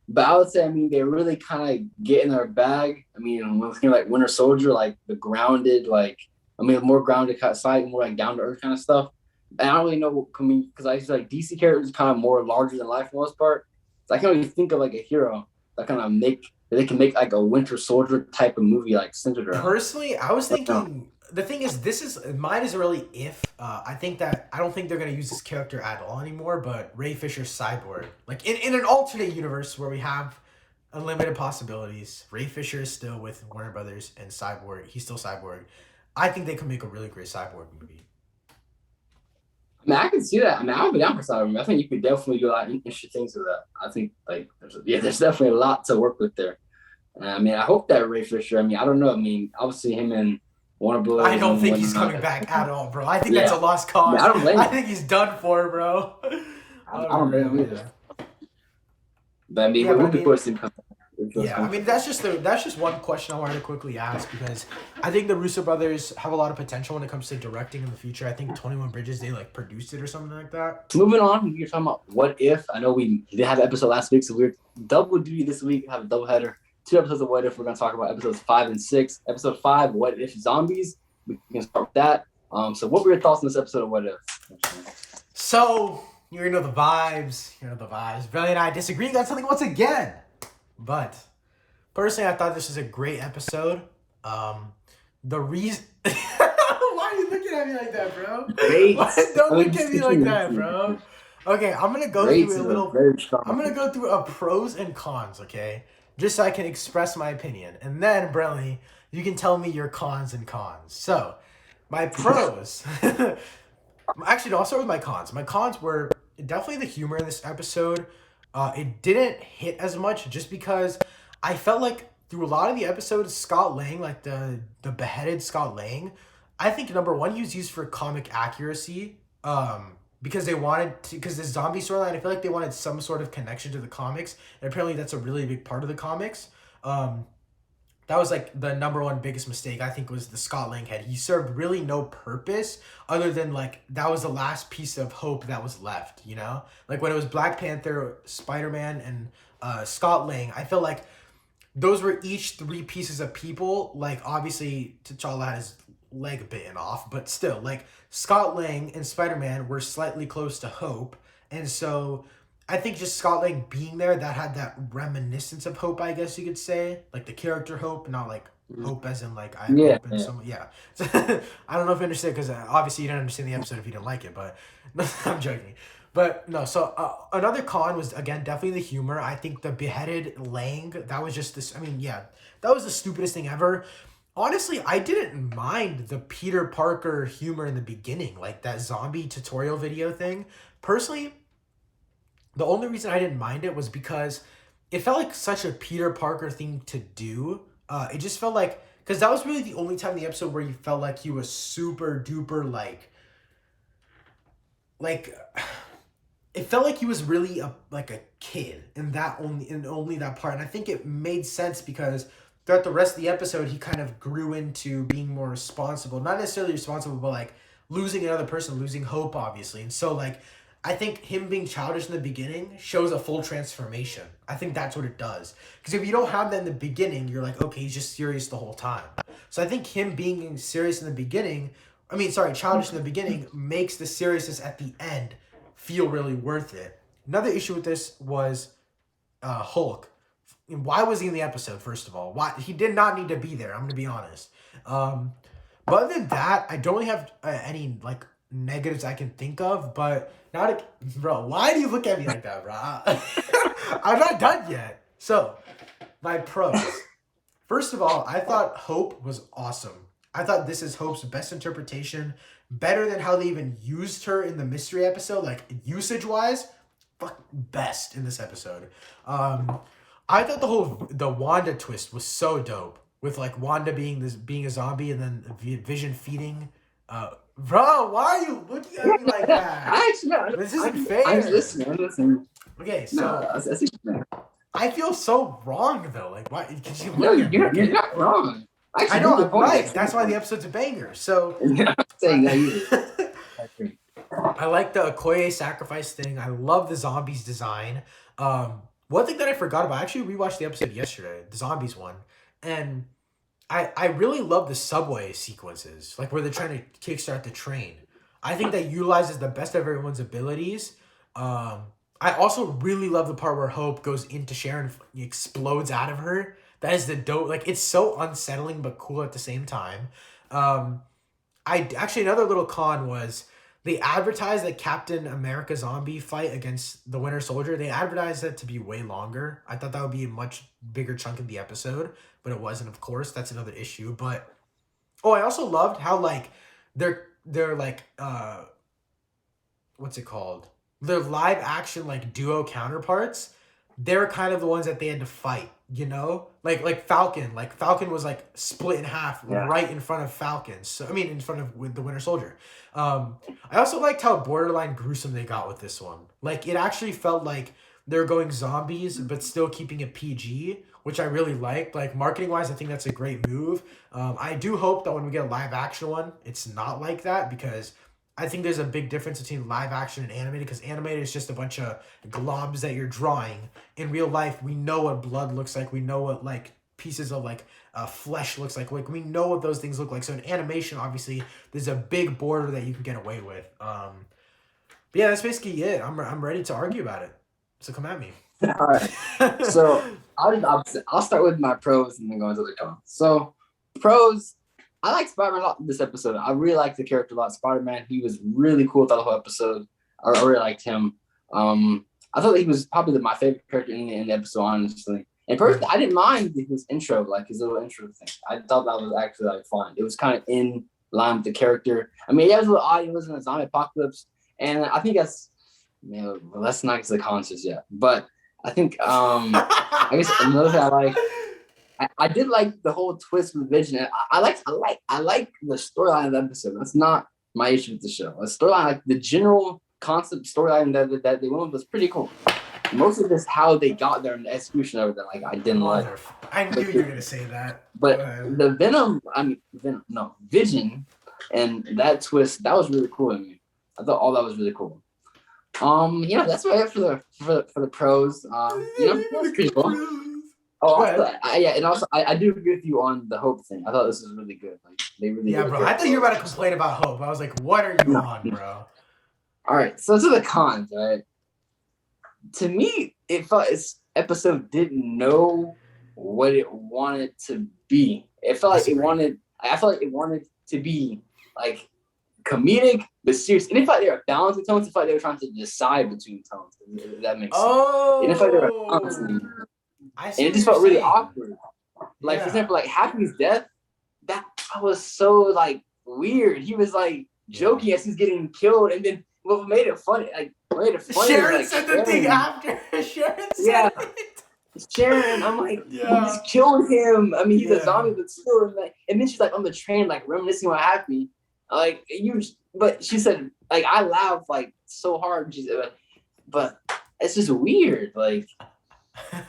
[SPEAKER 1] but I would say, I mean, they really kind of get in their bag. I mean, when looking like Winter Soldier, like the grounded, like, I mean, more grounded kind of side, more like down to earth kind of stuff. And I don't really know what coming, because I feel like DC characters kind of more larger than life for the most part. So I can't really think of like a hero that kind of they can make like a Winter Soldier type of movie like centered around.
[SPEAKER 2] Personally, I was thinking the thing is mine is really if I don't think they're gonna use this character at all anymore. But Ray Fisher's Cyborg, like in an alternate universe where we have unlimited possibilities, Ray Fisher is still with Warner Brothers and Cyborg. He's still Cyborg. I think they could make a really great Cyborg movie.
[SPEAKER 1] I mean, I can see that. I mean, I would be down for Cyberman. I think you could definitely do a lot of interesting things with that. I think, like, there's definitely a lot to work with there. I mean, I hope that Ray Fisher, I mean, I don't know. I mean, obviously him and Warner Brothers.
[SPEAKER 2] I don't think he's coming back at all, bro. I think that's a lost cause. Yeah, I don't blame him. I think he's done for, bro.
[SPEAKER 1] I don't blame him either. But I mean, we'll be posting.
[SPEAKER 2] Yeah, I mean that's just one question I wanted to quickly ask, because I think the Russo brothers have a lot of potential when it comes to directing in the future. I think 21 Bridges, they like produced it or something like that.
[SPEAKER 1] Moving on, you're talking about What If. I know we did have an episode last week, so we're double duty this week. Have a double header. 2 episodes of What If. We're gonna talk about episodes 5 and 6. Episode 5, What If Zombies. We can start with that. So what were your thoughts on this episode of What If?
[SPEAKER 2] So you know the vibes. Bradley and I disagreeing on something once again. But personally, I thought this was a great episode. The reason... Why are you looking at me like that, bro?
[SPEAKER 1] Great.
[SPEAKER 2] Don't look at me like that, bro. Okay, I'm going to go through a little... I'm going to go through a pros and cons, okay? Just so I can express my opinion. And then, Bradley, you can tell me your cons and cons. So, my pros... Actually, no, I'll start with my cons. My cons were definitely the humor in this episode. It didn't hit as much just because I felt like through a lot of the episodes, Scott Lang, like the beheaded Scott Lang, I think number one, he was used for comic accuracy because because this zombie storyline, I feel like they wanted some sort of connection to the comics, and apparently that's a really big part of the comics. That was like the number one biggest mistake, I think, was the Scott Lang head. He served really no purpose other than like that was the last piece of hope that was left, you know? Like when it was Black Panther, Spider-Man, and Scott Lang, I feel like those were each 3 pieces of people. Like obviously T'Challa had his leg bitten off, but still, like Scott Lang and Spider-Man were slightly close to hope. And so I think just Scott Lang being there, that had that reminiscence of hope, I guess you could say. Like the character hope, not like hope as in like I have hope in someone. Yeah. I don't know if you understand, because obviously you didn't understand the episode if you didn't like it, but I'm joking. But no, so another con was, again, definitely the humor. I think the beheaded Lang, that was just this, I mean, yeah, that was the stupidest thing ever. Honestly, I didn't mind the Peter Parker humor in the beginning, like that zombie tutorial video thing. Personally, the only reason I didn't mind it was because it felt like such a Peter Parker thing to do. It just felt like, because that was really the only time in the episode where you felt like he was super duper like it felt like he was really a kid in only that part. And I think it made sense because throughout the rest of the episode, he kind of grew into being more responsible. Not necessarily responsible, but like losing another person, losing hope, obviously. And so like, I think him being childish in the beginning shows a full transformation. I think that's what it does. Because if you don't have that in the beginning, you're like, okay, he's just serious the whole time. So I think him being serious in the beginning, childish in the beginning, makes the seriousness at the end feel really worth it. Another issue with this was Hulk. Why was he in the episode, first of all? Why? He did not need to be there, I'm going to be honest. But other than that, I don't really have any like negatives I can think of, but bro, why do you look at me like that, bro? I'm not done yet. So, my pros. First of all, I thought Hope was awesome. I thought this is Hope's best interpretation, better than how they even used her in the mystery episode, like usage wise. Fuck, best in this episode. I thought the Wanda twist was so dope, with like Wanda being a zombie and then Vision feeding. Bro, why are you looking at me like that? This isn't fair.
[SPEAKER 1] I'm listening.
[SPEAKER 2] Okay, so I feel so wrong though. Like, why? Because
[SPEAKER 1] you're not wrong.
[SPEAKER 2] I know I'm right. That's why the episode's a banger. So
[SPEAKER 1] saying that either.
[SPEAKER 2] I like the Okoye sacrifice thing. I love the zombies design. One thing that I forgot about, I actually rewatched the episode yesterday, the zombies one, and I really love the subway sequences, like where they're trying to kickstart the train. I think that utilizes the best of everyone's abilities. I also really love the part where Hope goes into Sharon, explodes out of her. That is the dope. Like, it's so unsettling but cool at the same time. Another little con was they advertised that Captain America zombie fight against the Winter Soldier. They advertised it to be way longer. I thought that would be a much bigger chunk of the episode, but it wasn't. Of course, that's another issue. But I also loved how like they're like what's it called? Their live action like duo counterparts. They're kind of the ones that they had to fight, you know? Like Falcon. Like Falcon was like split in half right in front of Falcon. So in front of the Winter Soldier. I also liked how borderline gruesome they got with this one. Like it actually felt like they're going zombies but still keeping it PG, which I really liked. Like marketing wise, I think that's a great move. I do hope that when we get a live action one, it's not like that, because I think there's a big difference between live action and animated, because animated is just a bunch of globs that you're drawing. In real life, we know what blood looks like. We know what like pieces of like flesh looks like. Like we know what those things look like. So in animation, obviously, there's a big border that you can get away with. But yeah, that's basically it. I'm ready to argue about it. So come at me.
[SPEAKER 1] All right. So I'll start with my pros and then go into the cons. So pros. I like Spider-Man a lot this episode. I really liked the character a lot. Spider-Man, he was really cool throughout the whole episode. I really liked him. I thought that he was probably my favorite character in the episode, honestly. And personally, I didn't mind his intro, like his little intro thing. I thought that was actually like fun. It was kind of in line with the character. I mean, yeah, it was a little odd. It wasn't a zombie apocalypse, and I think that's let's not get to the concerts yet. But I think I guess another thing I like. I did like the whole twist with Vision. I like the storyline of the episode. That's not my issue with the show. The storyline, like the general concept storyline that they went with was pretty cool. Most of this, how they got there and the execution of it, like I didn't like.
[SPEAKER 2] I knew you were gonna say that.
[SPEAKER 1] But the Vision, and that twist, that was really cool to me. I thought all that was really cool. That's what I have for the pros. That's pretty cool. And also I do agree with you on the Hope thing. I thought this was really good. Like they really
[SPEAKER 2] bro. I thought you were about to complain about Hope. I was like, what are you on, bro?
[SPEAKER 1] All right, so to the cons, right? To me, it felt this episode didn't know what it wanted to be. It felt like I felt like it wanted to be like comedic but serious. And it felt like they were balancing tones. It felt like they were trying to decide between tones. If that makes sense. And it felt like they were balancing. And it just felt really awkward. Like, for example, like Happy's death, that was so like weird. He was like joking as he's getting killed, and then what made it funny?
[SPEAKER 2] Sharon said the thing after. Sharon said it.
[SPEAKER 1] Sharon, I'm like, you just killed him. I mean, he's a zombie, but still, like, and then she's like on the train, like reminiscing what Happy, like but she said, like, I laughed like so hard. She said, but it's just weird, like.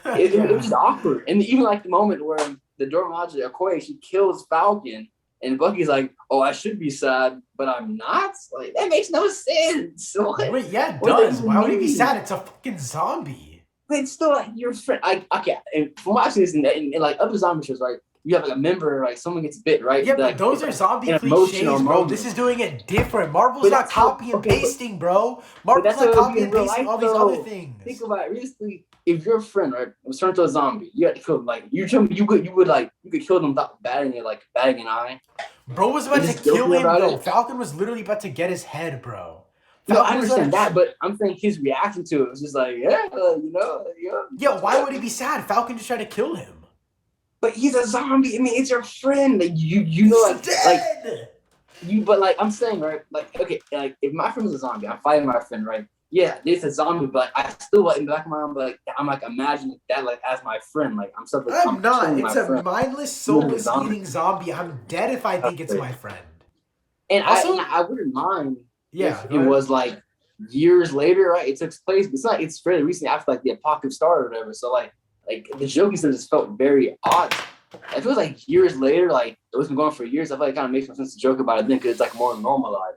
[SPEAKER 1] It was just awkward. And even like the moment where the Dora Milaje, Okoye, she kills Falcon, and Bucky's like, oh, I should be sad, but I'm not? Like, that makes no sense.
[SPEAKER 2] Wait, yeah, it does. Why would he be sad? It's a fucking zombie.
[SPEAKER 1] But it's still like your friend. And from what I've seen in like other zombie shows, right? You have like a member, like someone gets bit, right?
[SPEAKER 2] Yeah, but those are zombie cliches, bro.
[SPEAKER 1] Moment.
[SPEAKER 2] This is doing it different. Marvel's not copy and pasting, bro. Marvel's not copy and pasting all these other things.
[SPEAKER 1] Think about it. Realistically, if your friend, right, was turned to a zombie, you had to kill them. Like you could kill them without batting an eye.
[SPEAKER 2] Bro was about to kill him though. Falcon was literally about to get his head, bro.
[SPEAKER 1] No, I understand that, but I'm saying his reaction to it was just like,
[SPEAKER 2] Yeah, why would he be sad? Falcon just tried to kill him.
[SPEAKER 1] but he's a zombie. I mean, it's your friend. Like you know, like you. But like I'm saying, right? Like okay, like if my friend was a zombie, I'm fighting my friend, right? Yeah, it's a zombie, but I still like in the back of my mind, but like I'm like imagining that like as my friend. Like I'm stuff like
[SPEAKER 2] I'm not. It's a
[SPEAKER 1] friend.
[SPEAKER 2] mindless, soulless eating zombie. I'm dead if I think it's my friend.
[SPEAKER 1] And
[SPEAKER 2] Also,
[SPEAKER 1] I wouldn't mind
[SPEAKER 2] yeah,
[SPEAKER 1] if it was like years later, right? It took place, but it's fairly recently after like the apocalypse started or whatever. So like the joking stuff just felt very odd. If it was like years later, like it was been going for years, I feel like it kind of makes more sense to joke about it then because it's like more normalized.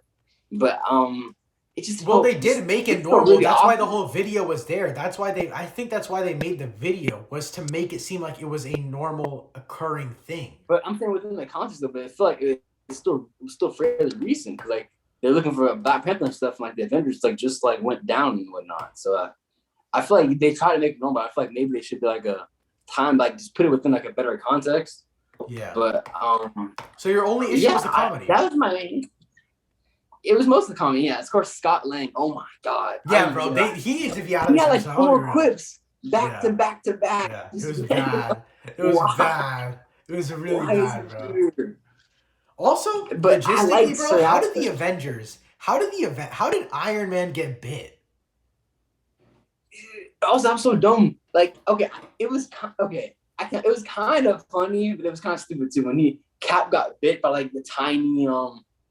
[SPEAKER 1] But it just
[SPEAKER 2] they did make it normal.
[SPEAKER 1] Really
[SPEAKER 2] that's
[SPEAKER 1] awful.
[SPEAKER 2] why the whole video was there. That's why I think that's why they made the video, was to make it seem like it was a normal occurring thing.
[SPEAKER 1] But I'm saying within the context of it, I feel like it's still fairly recent because like they're looking for Black Panther and stuff, and like the Avengers like just like went down and whatnot. So I feel like they try to make it normal. But I feel like maybe they should be like a time, like just put it within like a better context.
[SPEAKER 2] Yeah.
[SPEAKER 1] But
[SPEAKER 2] so your only issue was the comedy.
[SPEAKER 1] That was my. It was most of the comedy, yeah. Of course, Scott Lang. Oh my god.
[SPEAKER 2] Yeah, bro. He needs to be out of this.
[SPEAKER 1] He had like 4 quips back to back.
[SPEAKER 2] Yeah, it was bad. It was bad. It was really bad, bro. Weird? Also, but logistically, bro, how did the Avengers? How did Iron Man get bit?
[SPEAKER 1] Also, I'm so dumb. Like, okay, it was okay. It was kind of funny, but it was kind of stupid too when Cap got bit by like the tiny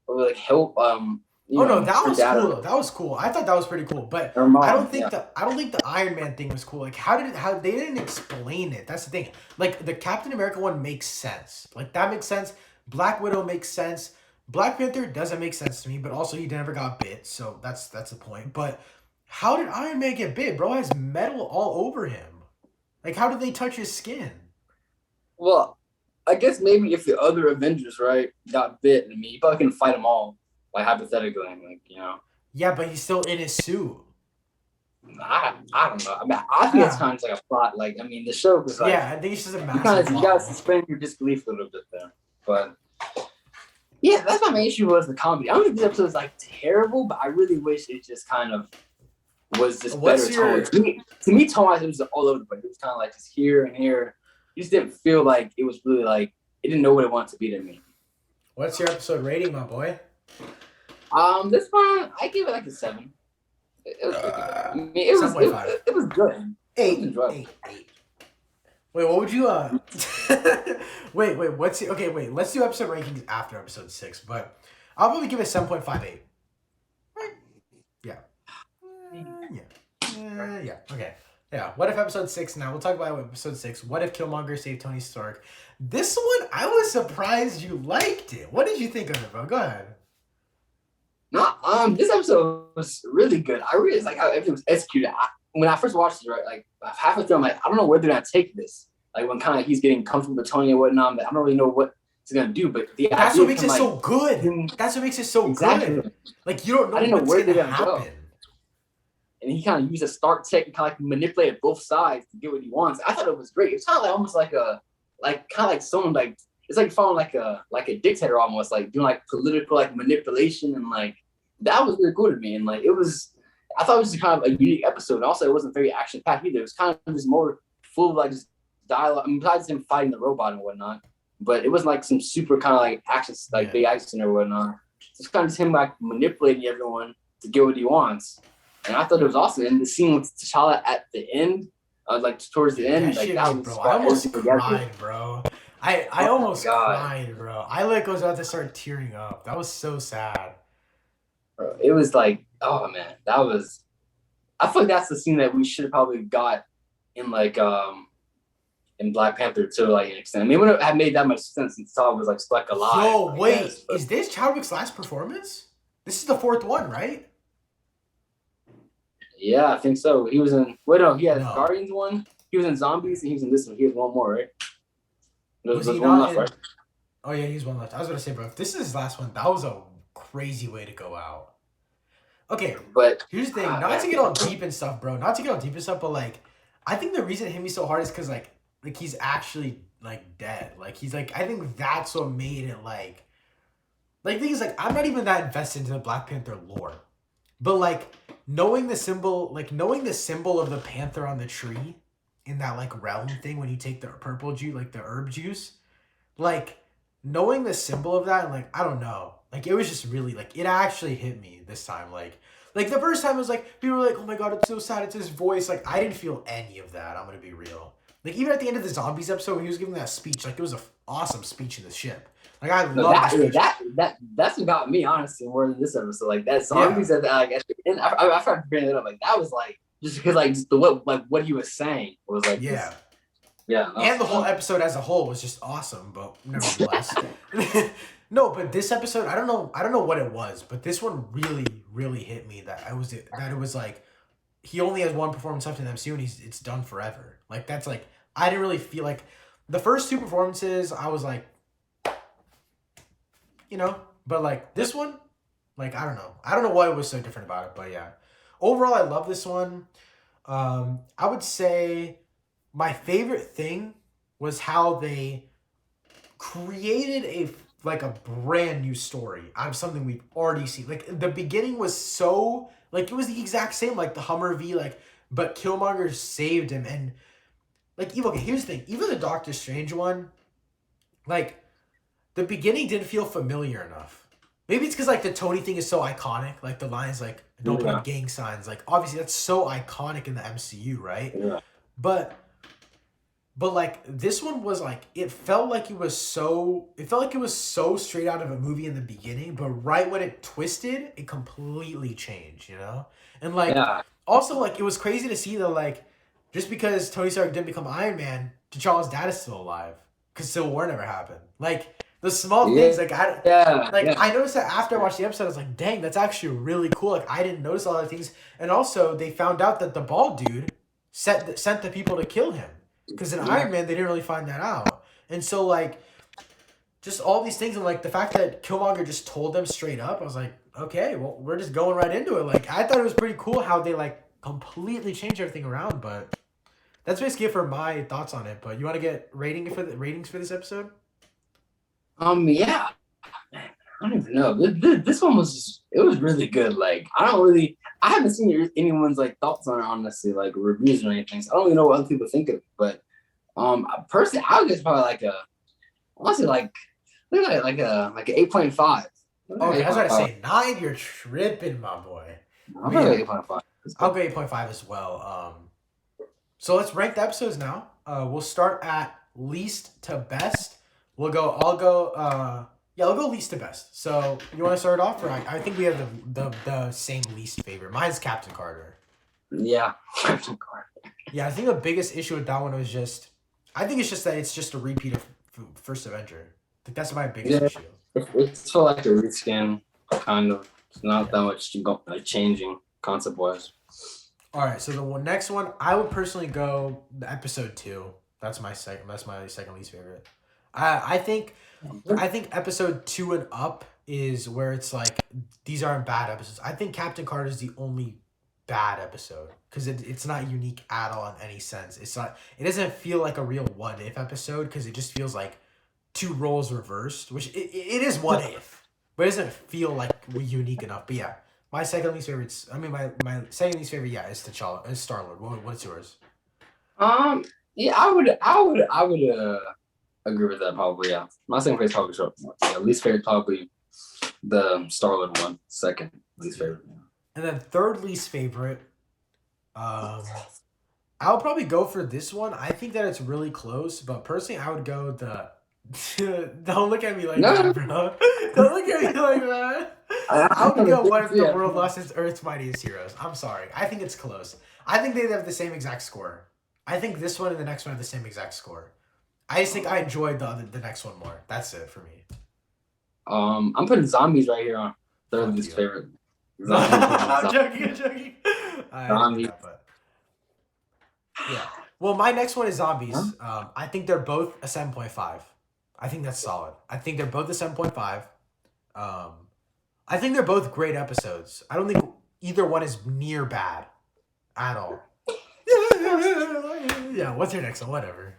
[SPEAKER 1] like help
[SPEAKER 2] that was cool. That was cool. I thought that was pretty cool, but I don't think the Iron Man thing was cool. Like how they didn't explain it. That's the thing. Like the Captain America one makes sense. Like that makes sense. Black Widow makes sense. Black Panther doesn't make sense to me, but also he never got bit, so that's the point. But how did Iron Man get bit? Bro has metal all over him. Like how did they touch his skin?
[SPEAKER 1] Well, I guess maybe if the other Avengers, right, got bit, I mean, you probably can fight them all, like, hypothetically, like, you know.
[SPEAKER 2] Yeah, but he's still in his suit.
[SPEAKER 1] I don't know. I mean, I think it's kind of like a plot. Like, I mean, the show was like...
[SPEAKER 2] Yeah, I think it's just a massive
[SPEAKER 1] you got to suspend your disbelief a little bit there. But, yeah, that's my main issue was the comedy. I don't think this episode is, like, terrible, but I really wish it just kind of was just better tone. To me, tone-wise, it was all over the place. It was kind of like just here and here. You just didn't feel like it was really like it didn't know what it wanted to be to me.
[SPEAKER 2] What's your episode rating, my boy?
[SPEAKER 1] This one I give it like a 7. It was pretty good. I mean, it was good.
[SPEAKER 2] 8. Wait, what would you wait, let's do episode rankings after episode 6, but I'll probably give it 7.58. Right? Yeah. Yeah. Okay. Yeah, what if episode 6 now? We'll talk about episode 6. What if Killmonger saved Tony Stark? This one, I was surprised you liked it. What did you think of it, bro? Go ahead.
[SPEAKER 1] No, this episode was really good. I really like how everything was executed. When I first watched it, right, like halfway through, I'm like, I don't know where they're gonna take this. Like when kind of he's getting comfortable with Tony and whatnot, but I don't really know what he's gonna do. But
[SPEAKER 2] that's what makes it so good. That's what makes it so good. Like you don't know what's gonna happen.
[SPEAKER 1] And he kind of used a Stark tech and kind of like manipulated both sides to get what he wants. I thought it was great. It's kind of like almost like someone like it's like following like a dictator almost, like doing like political like manipulation, and like that was really cool to me. And like I thought it was kind of a unique episode. Also, it wasn't very action packed either. It was kind of just more full of like just dialogue. I mean, besides him fighting the robot and whatnot, but it wasn't like some super kind of like action like big action or whatnot. It's kind of just him like manipulating everyone to get what he wants. And I thought it was awesome. And the scene with T'Challa at the end, like towards the end, like that was
[SPEAKER 2] bro. I almost cried, bro. I almost cried, bro. I was about to start tearing up. That was so sad.
[SPEAKER 1] Bro, it was like, oh man, I feel like that's the scene that we should have probably got in like in Black Panther to like an extent. I mean, it wouldn't have made that much sense since T'Challa was like stuck alive.
[SPEAKER 2] Yo, wait, is this Chadwick's last performance? This is the 4th one, right?
[SPEAKER 1] Yeah, I think so. He was in Guardians one. He was in Zombies, and he was in this one. He has one more, right?
[SPEAKER 2] Was he not left, right? Oh yeah, he's one left. I was gonna say, bro, if this is his last one, that was a crazy way to go out. Okay,
[SPEAKER 1] but
[SPEAKER 2] here's the thing. Not to get all deep and stuff, bro. Not to get all deep and stuff, but like, I think the reason it hit me so hard is because like he's actually like dead. Like he's like, I think that's what made it like the thing is like I'm not even that invested into the Black Panther lore. But like knowing the symbol of the panther on the tree, in that like realm thing when you take the purple juice, like the herb juice, like knowing the symbol of that and like I don't know, like it was just really like it actually hit me this time. Like the first time it was like people were like, oh my god, it's so sad, it's his voice. Like I didn't feel any of that. I'm gonna be real. Like even at the end of the zombies episode when he was giving that speech, like it was an awesome speech in the ship. Like I love
[SPEAKER 1] that's about me honestly more than this episode. Like that zombies that like and I tried to bring it up. Like that was like just because like just the what he was saying was like
[SPEAKER 2] yeah.
[SPEAKER 1] Yeah.
[SPEAKER 2] And the whole episode as a whole was just awesome, but nevertheless. No, but this episode, I don't know what it was, but this one really, really hit me that it was like he only has one performance left in the MCU and it's done forever. Like that's like I didn't really feel like the first two performances I was like but like this one, like I don't know what was so different about it, but yeah. Overall I love this one. I would say my favorite thing was how they created a brand new story out of something we've already seen. Like the beginning was so like it was the exact same like the Hummer-V but Killmonger saved him and like okay, here's the thing. Even the Doctor Strange one, like the beginning didn't feel familiar enough. Maybe it's because like the Tony thing is so iconic. Like the lines like don't put up gang signs. Like obviously that's so iconic in the MCU, right?
[SPEAKER 1] Yeah.
[SPEAKER 2] But like this one was like it felt like it was so straight out of a movie in the beginning, but right when it twisted, it completely changed, And like also like it was crazy to see that like just because Tony Stark didn't become Iron Man, T'Challa's dad is still alive because Civil War never happened. Like the small things like I noticed that after I watched the episode, I was like, dang, that's actually really cool. Like I didn't notice a lot of things, and also they found out that the bald dude sent the people to kill him. Because in Iron Man, they didn't really find that out. And so, like, just all these things. And, like, the fact that Killmonger just told them straight up, I was like, okay, well, we're just going right into it. Like, I thought it was pretty cool how they, like, completely changed everything around. But that's basically it for my thoughts on it. But you want to get ratings for this episode?
[SPEAKER 1] Yeah. I don't even know. This one was really good. Like, I haven't seen anyone's like thoughts on it, honestly, like reviews or anything. So I don't even know what other people think of it. But personally, I would guess probably like honestly like an 8.5.
[SPEAKER 2] Okay, I was about to say 9. You're tripping, my boy.
[SPEAKER 1] I'll go 8.5.
[SPEAKER 2] I'll go 8.5 as well. So let's rank the episodes now. We'll start at least to best. I'll go least to best. So you want to start off? Or I think we have the same least favorite. Mine's Captain Carter.
[SPEAKER 1] Yeah, Captain Carter.
[SPEAKER 2] Yeah, I think the biggest issue with that one was I think it's just that it's just a repeat of First Avenger. I think that's my biggest issue.
[SPEAKER 1] It's for like a reskin, kind of. It's not that much changing concept-wise. All
[SPEAKER 2] right, so the next one, I would personally go the episode 2. That's my second least favorite. I think episode 2 and up is where it's like these aren't bad episodes. I think Captain Carter is the only bad episode because it's not unique at all in any sense. It doesn't feel like a real what if episode because it just feels like two roles reversed, which it is what if, but it doesn't feel like unique enough. But yeah, my second least favorite. My second least favorite. Yeah, is T'Challa, is Star-Lord. What's yours?
[SPEAKER 1] Yeah, I would agree with that probably. Yeah, my second favorite probably short. Yeah, least favorite probably the Star-Lord one. Second least favorite. Yeah.
[SPEAKER 2] And then third least favorite. I would probably go for this one. I think that it's really close, but personally, I would go the. Don't look at me like that, bro. Don't look at me like that. I would go what if the world lost its Earth's mightiest heroes. I'm sorry. I think it's close. I think they have the same exact score. I think this one and the next one have the same exact score. I just think I enjoyed the next one more. That's it for me.
[SPEAKER 1] I'm putting zombies right here on third least favorite.
[SPEAKER 2] I'm joking. Zombies. Yeah. Well, my next one is zombies. Huh? I think they're both a 7.5. I think that's solid. I think they're both a 7.5. I think they're both great episodes. I don't think either one is near bad at all. Yeah, what's your next one? Whatever.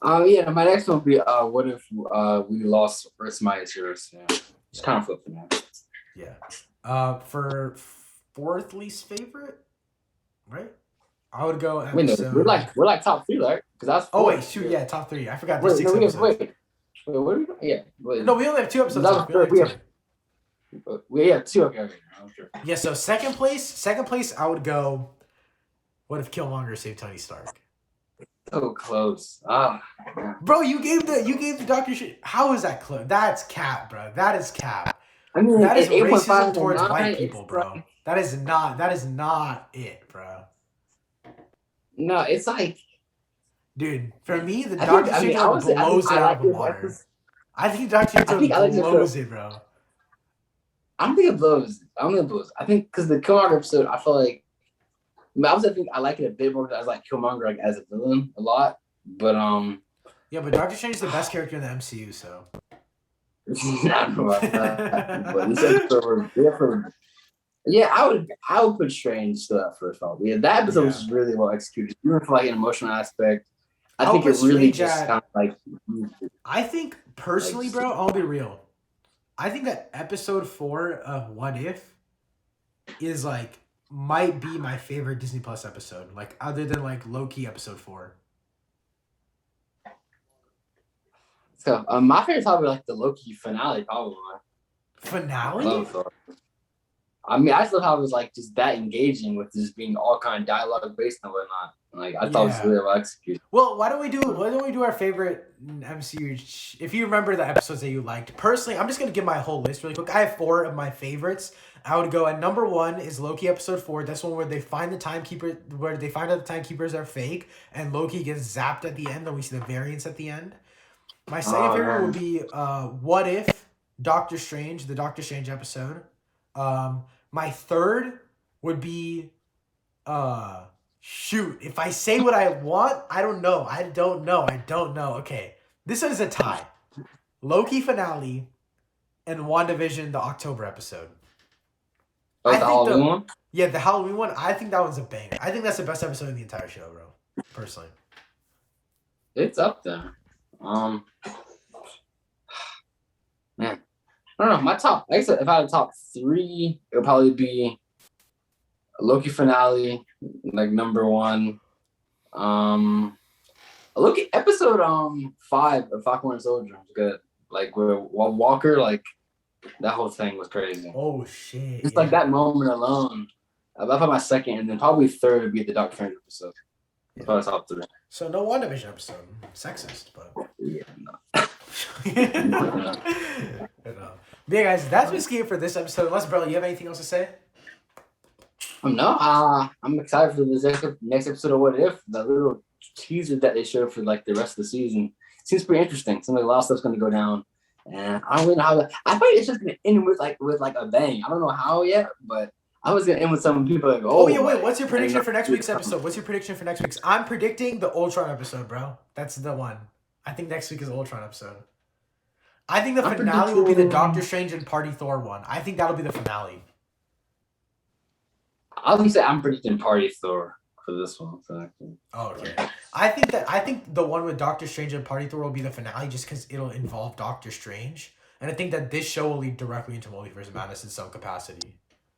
[SPEAKER 1] Yeah, my next one would be what if we lost Earth's mightiest heroes? Yeah. It's kind of flipping that.
[SPEAKER 2] Yeah. For fourth least favorite, right? I would go
[SPEAKER 1] Wait, no,
[SPEAKER 2] episode.
[SPEAKER 1] we're like top 3, right? Because that's
[SPEAKER 2] Oh
[SPEAKER 1] 4.
[SPEAKER 2] wait, shoot, yeah, top 3. I forgot there's
[SPEAKER 1] Wait, no,
[SPEAKER 2] 6 episodes.
[SPEAKER 1] wait, what are we doing? Yeah, wait.
[SPEAKER 2] No, we only have 2 episodes
[SPEAKER 1] That was
[SPEAKER 2] left. We only have 2.
[SPEAKER 1] we have 2. Okay, sure.
[SPEAKER 2] Yeah, so second place, I would go. What if Killmonger saved Tony Stark?
[SPEAKER 1] So close. Ah,
[SPEAKER 2] bro, you gave the Doctor shit. How is that close? That's cap, bro. That is cap.
[SPEAKER 1] I mean,
[SPEAKER 2] that is
[SPEAKER 1] 8.5
[SPEAKER 2] racism towards
[SPEAKER 1] 9,
[SPEAKER 2] white people, bro.
[SPEAKER 1] Like,
[SPEAKER 2] that is not it, bro.
[SPEAKER 1] No, it's like,
[SPEAKER 2] dude, for me, the Doctor Strange blows it out of the water. I think Doctor Strange blows it, bro.
[SPEAKER 1] I don't think it blows. I think because the Killmonger episode, I feel like, I think I like it a bit more because I was like Killmonger like as a villain a lot. But
[SPEAKER 2] yeah, but Doctor Strange is the best character in the MCU, so.
[SPEAKER 1] I don't know about that. But this episode, yeah, I would put Strange still at first. Yeah, that episode was really well executed. Even for like an emotional aspect, I think it really just kind of like.
[SPEAKER 2] I think personally, bro, I'll be real. I think that episode 4 of What If is like might be my favorite Disney Plus episode, like other than like Loki episode 4.
[SPEAKER 1] So my favorite probably like the Loki finale, probably.
[SPEAKER 2] Finale?
[SPEAKER 1] I mean, I just love how it was like just that engaging with just being all kind of dialogue based and whatnot. Like I thought it was really well executed.
[SPEAKER 2] Well, why don't we do our favorite MCU? If you remember the episodes that you liked, personally, I'm just gonna give my whole list really quick. I have 4 of my favorites. I would go at number 1 is Loki episode 4. That's one where they find the timekeeper, where they find out the timekeepers are fake, and Loki gets zapped at the end, and we see the variants at the end. My second favorite would be What If Doctor Strange, the Doctor Strange episode. My third would be shoot, if I say what I want, I don't know. Okay. This is a tie. Loki finale and WandaVision, the October episode.
[SPEAKER 1] Oh, the Halloween one?
[SPEAKER 2] Yeah, the Halloween one. I think that one's a banger. I think that's the best episode of the entire show, bro. Personally.
[SPEAKER 1] It's up there. Man. I don't know. My top, like I said, if I had a top 3, it would probably be Loki finale, like number 1. Loki episode 5 of Falcon and Soldier was good. Like with Walker, like that whole thing was crazy.
[SPEAKER 2] Oh shit!
[SPEAKER 1] Just like that moment alone. I'll put my second, and then probably third would be the Doctor Strange episode. That's probably top 3.
[SPEAKER 2] So no WandaVision episode. Sexist, but
[SPEAKER 1] yeah, no.
[SPEAKER 2] But yeah, guys, that's basically it for this episode. Unless, bro, you have anything else to say?
[SPEAKER 1] No, I'm excited for this next episode of What If. The little teaser that they showed for like the rest of the season seems pretty interesting. Seems like a lot of stuff's going to go down, and I don't really know how. I thought it's just going to end with like a bang. I don't know how yet, but I was going to end with some people like,
[SPEAKER 2] oh yeah, wait. What's your prediction for next week's episode? I'm predicting the Ultron episode, bro. That's the one. I think next week is Ultron episode. I think the finale will be the Doctor Strange and Party Thor one. I think that'll be the finale.
[SPEAKER 1] I was gonna say I'm predicting Party Thor for this one. So.
[SPEAKER 2] Oh, okay. I think the one with Doctor Strange and Party Thor will be the finale just because it'll involve Doctor Strange, and I think that this show will lead directly into Multiverse of Madness in some capacity.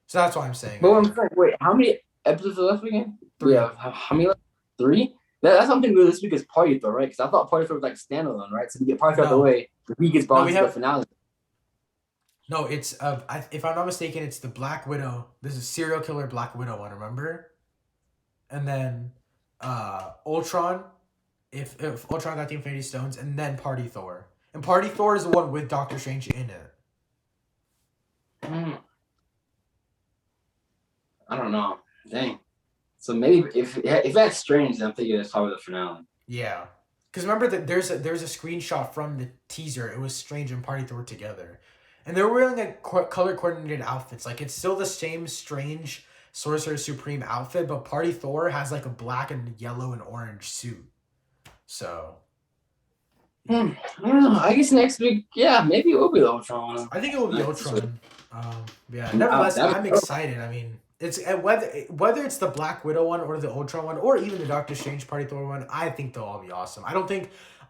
[SPEAKER 2] So that's why I'm saying.
[SPEAKER 1] But I'm saying, wait, how many episodes are left again? 3. Yeah, how many left? 3. That's something good this week is Party Thor, right? Because I thought Party Thor was like standalone, right? So we get Party Thor out of the way, he gets brought to the finale.
[SPEAKER 2] No, it's if I'm not mistaken, it's the Black Widow. This is serial killer Black Widow one, remember? And then Ultron, if Ultron got the Infinity Stones, and then Party Thor. And Party Thor is the one with Doctor Strange in it.
[SPEAKER 1] I don't know. Dang. So maybe if that's Strange, then I'm thinking it's probably the finale.
[SPEAKER 2] Yeah. Because remember that there's a screenshot from the teaser. It was Strange and Party Thor together. And they're wearing like color coordinated outfits. Like it's still the same Strange Sorcerer Supreme outfit, but Party Thor has like a black and yellow and orange suit. So
[SPEAKER 1] I don't know. I guess next week, yeah, maybe it will be Ultron.
[SPEAKER 2] I think it will be Ultron. Yeah. Nevertheless, I'm excited. I mean, it's whether it's the Black Widow one or the Ultron one or even the Doctor Strange Party Thor one, I think they'll all be awesome.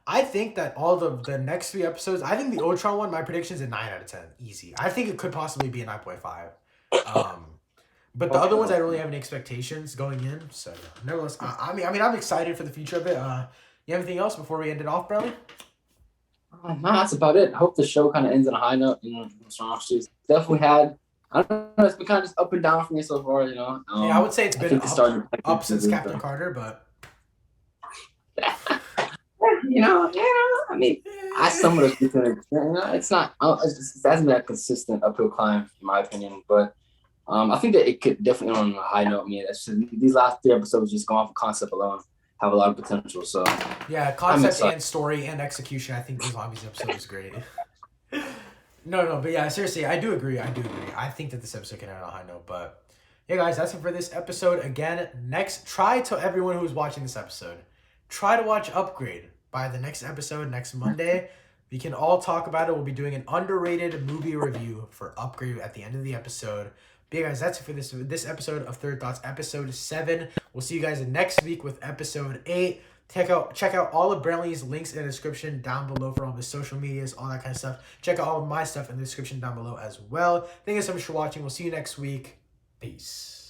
[SPEAKER 2] I think that all the next 3 episodes, I think the Ultron one, my prediction is a 9 out of 10. Easy. I think it could possibly be a 9.5. But the other ones, I don't really have any expectations going in. So, nevertheless, I'm excited for the future of it. You have anything else before we end it off, Bradley?
[SPEAKER 1] No, that's about it. I hope the show kind of ends on a high note. Definitely had. I don't know. It's been kind of just up and down for me so far.
[SPEAKER 2] Yeah, I would say it's been up since Captain Carter, but
[SPEAKER 1] I mean, I somewhat agree to it. It's not. It hasn't been a consistent uphill climb, in my opinion. But I think that it could definitely on a high note. I mean, these last 3 episodes just going off of concept alone have a lot of potential. So
[SPEAKER 2] yeah, concept and story and execution. I think the zombies episode was great. No, but yeah, seriously, I do agree. I think that this episode can end on a high note. But yeah, guys, that's it for this episode. Again, try to everyone who's watching this episode, try to watch Upgrade by the next episode next Monday. We can all talk about it. We'll be doing an underrated movie review for Upgrade at the end of the episode. But yeah, guys, that's it for this episode of Third Thoughts, episode 7. We'll see you guys next week with episode 8. Check out all of Brantley's links in the description down below for all of his social medias, all that kind of stuff. Check out all of my stuff in the description down below as well. Thank you so much for watching. We'll see you next week. Peace.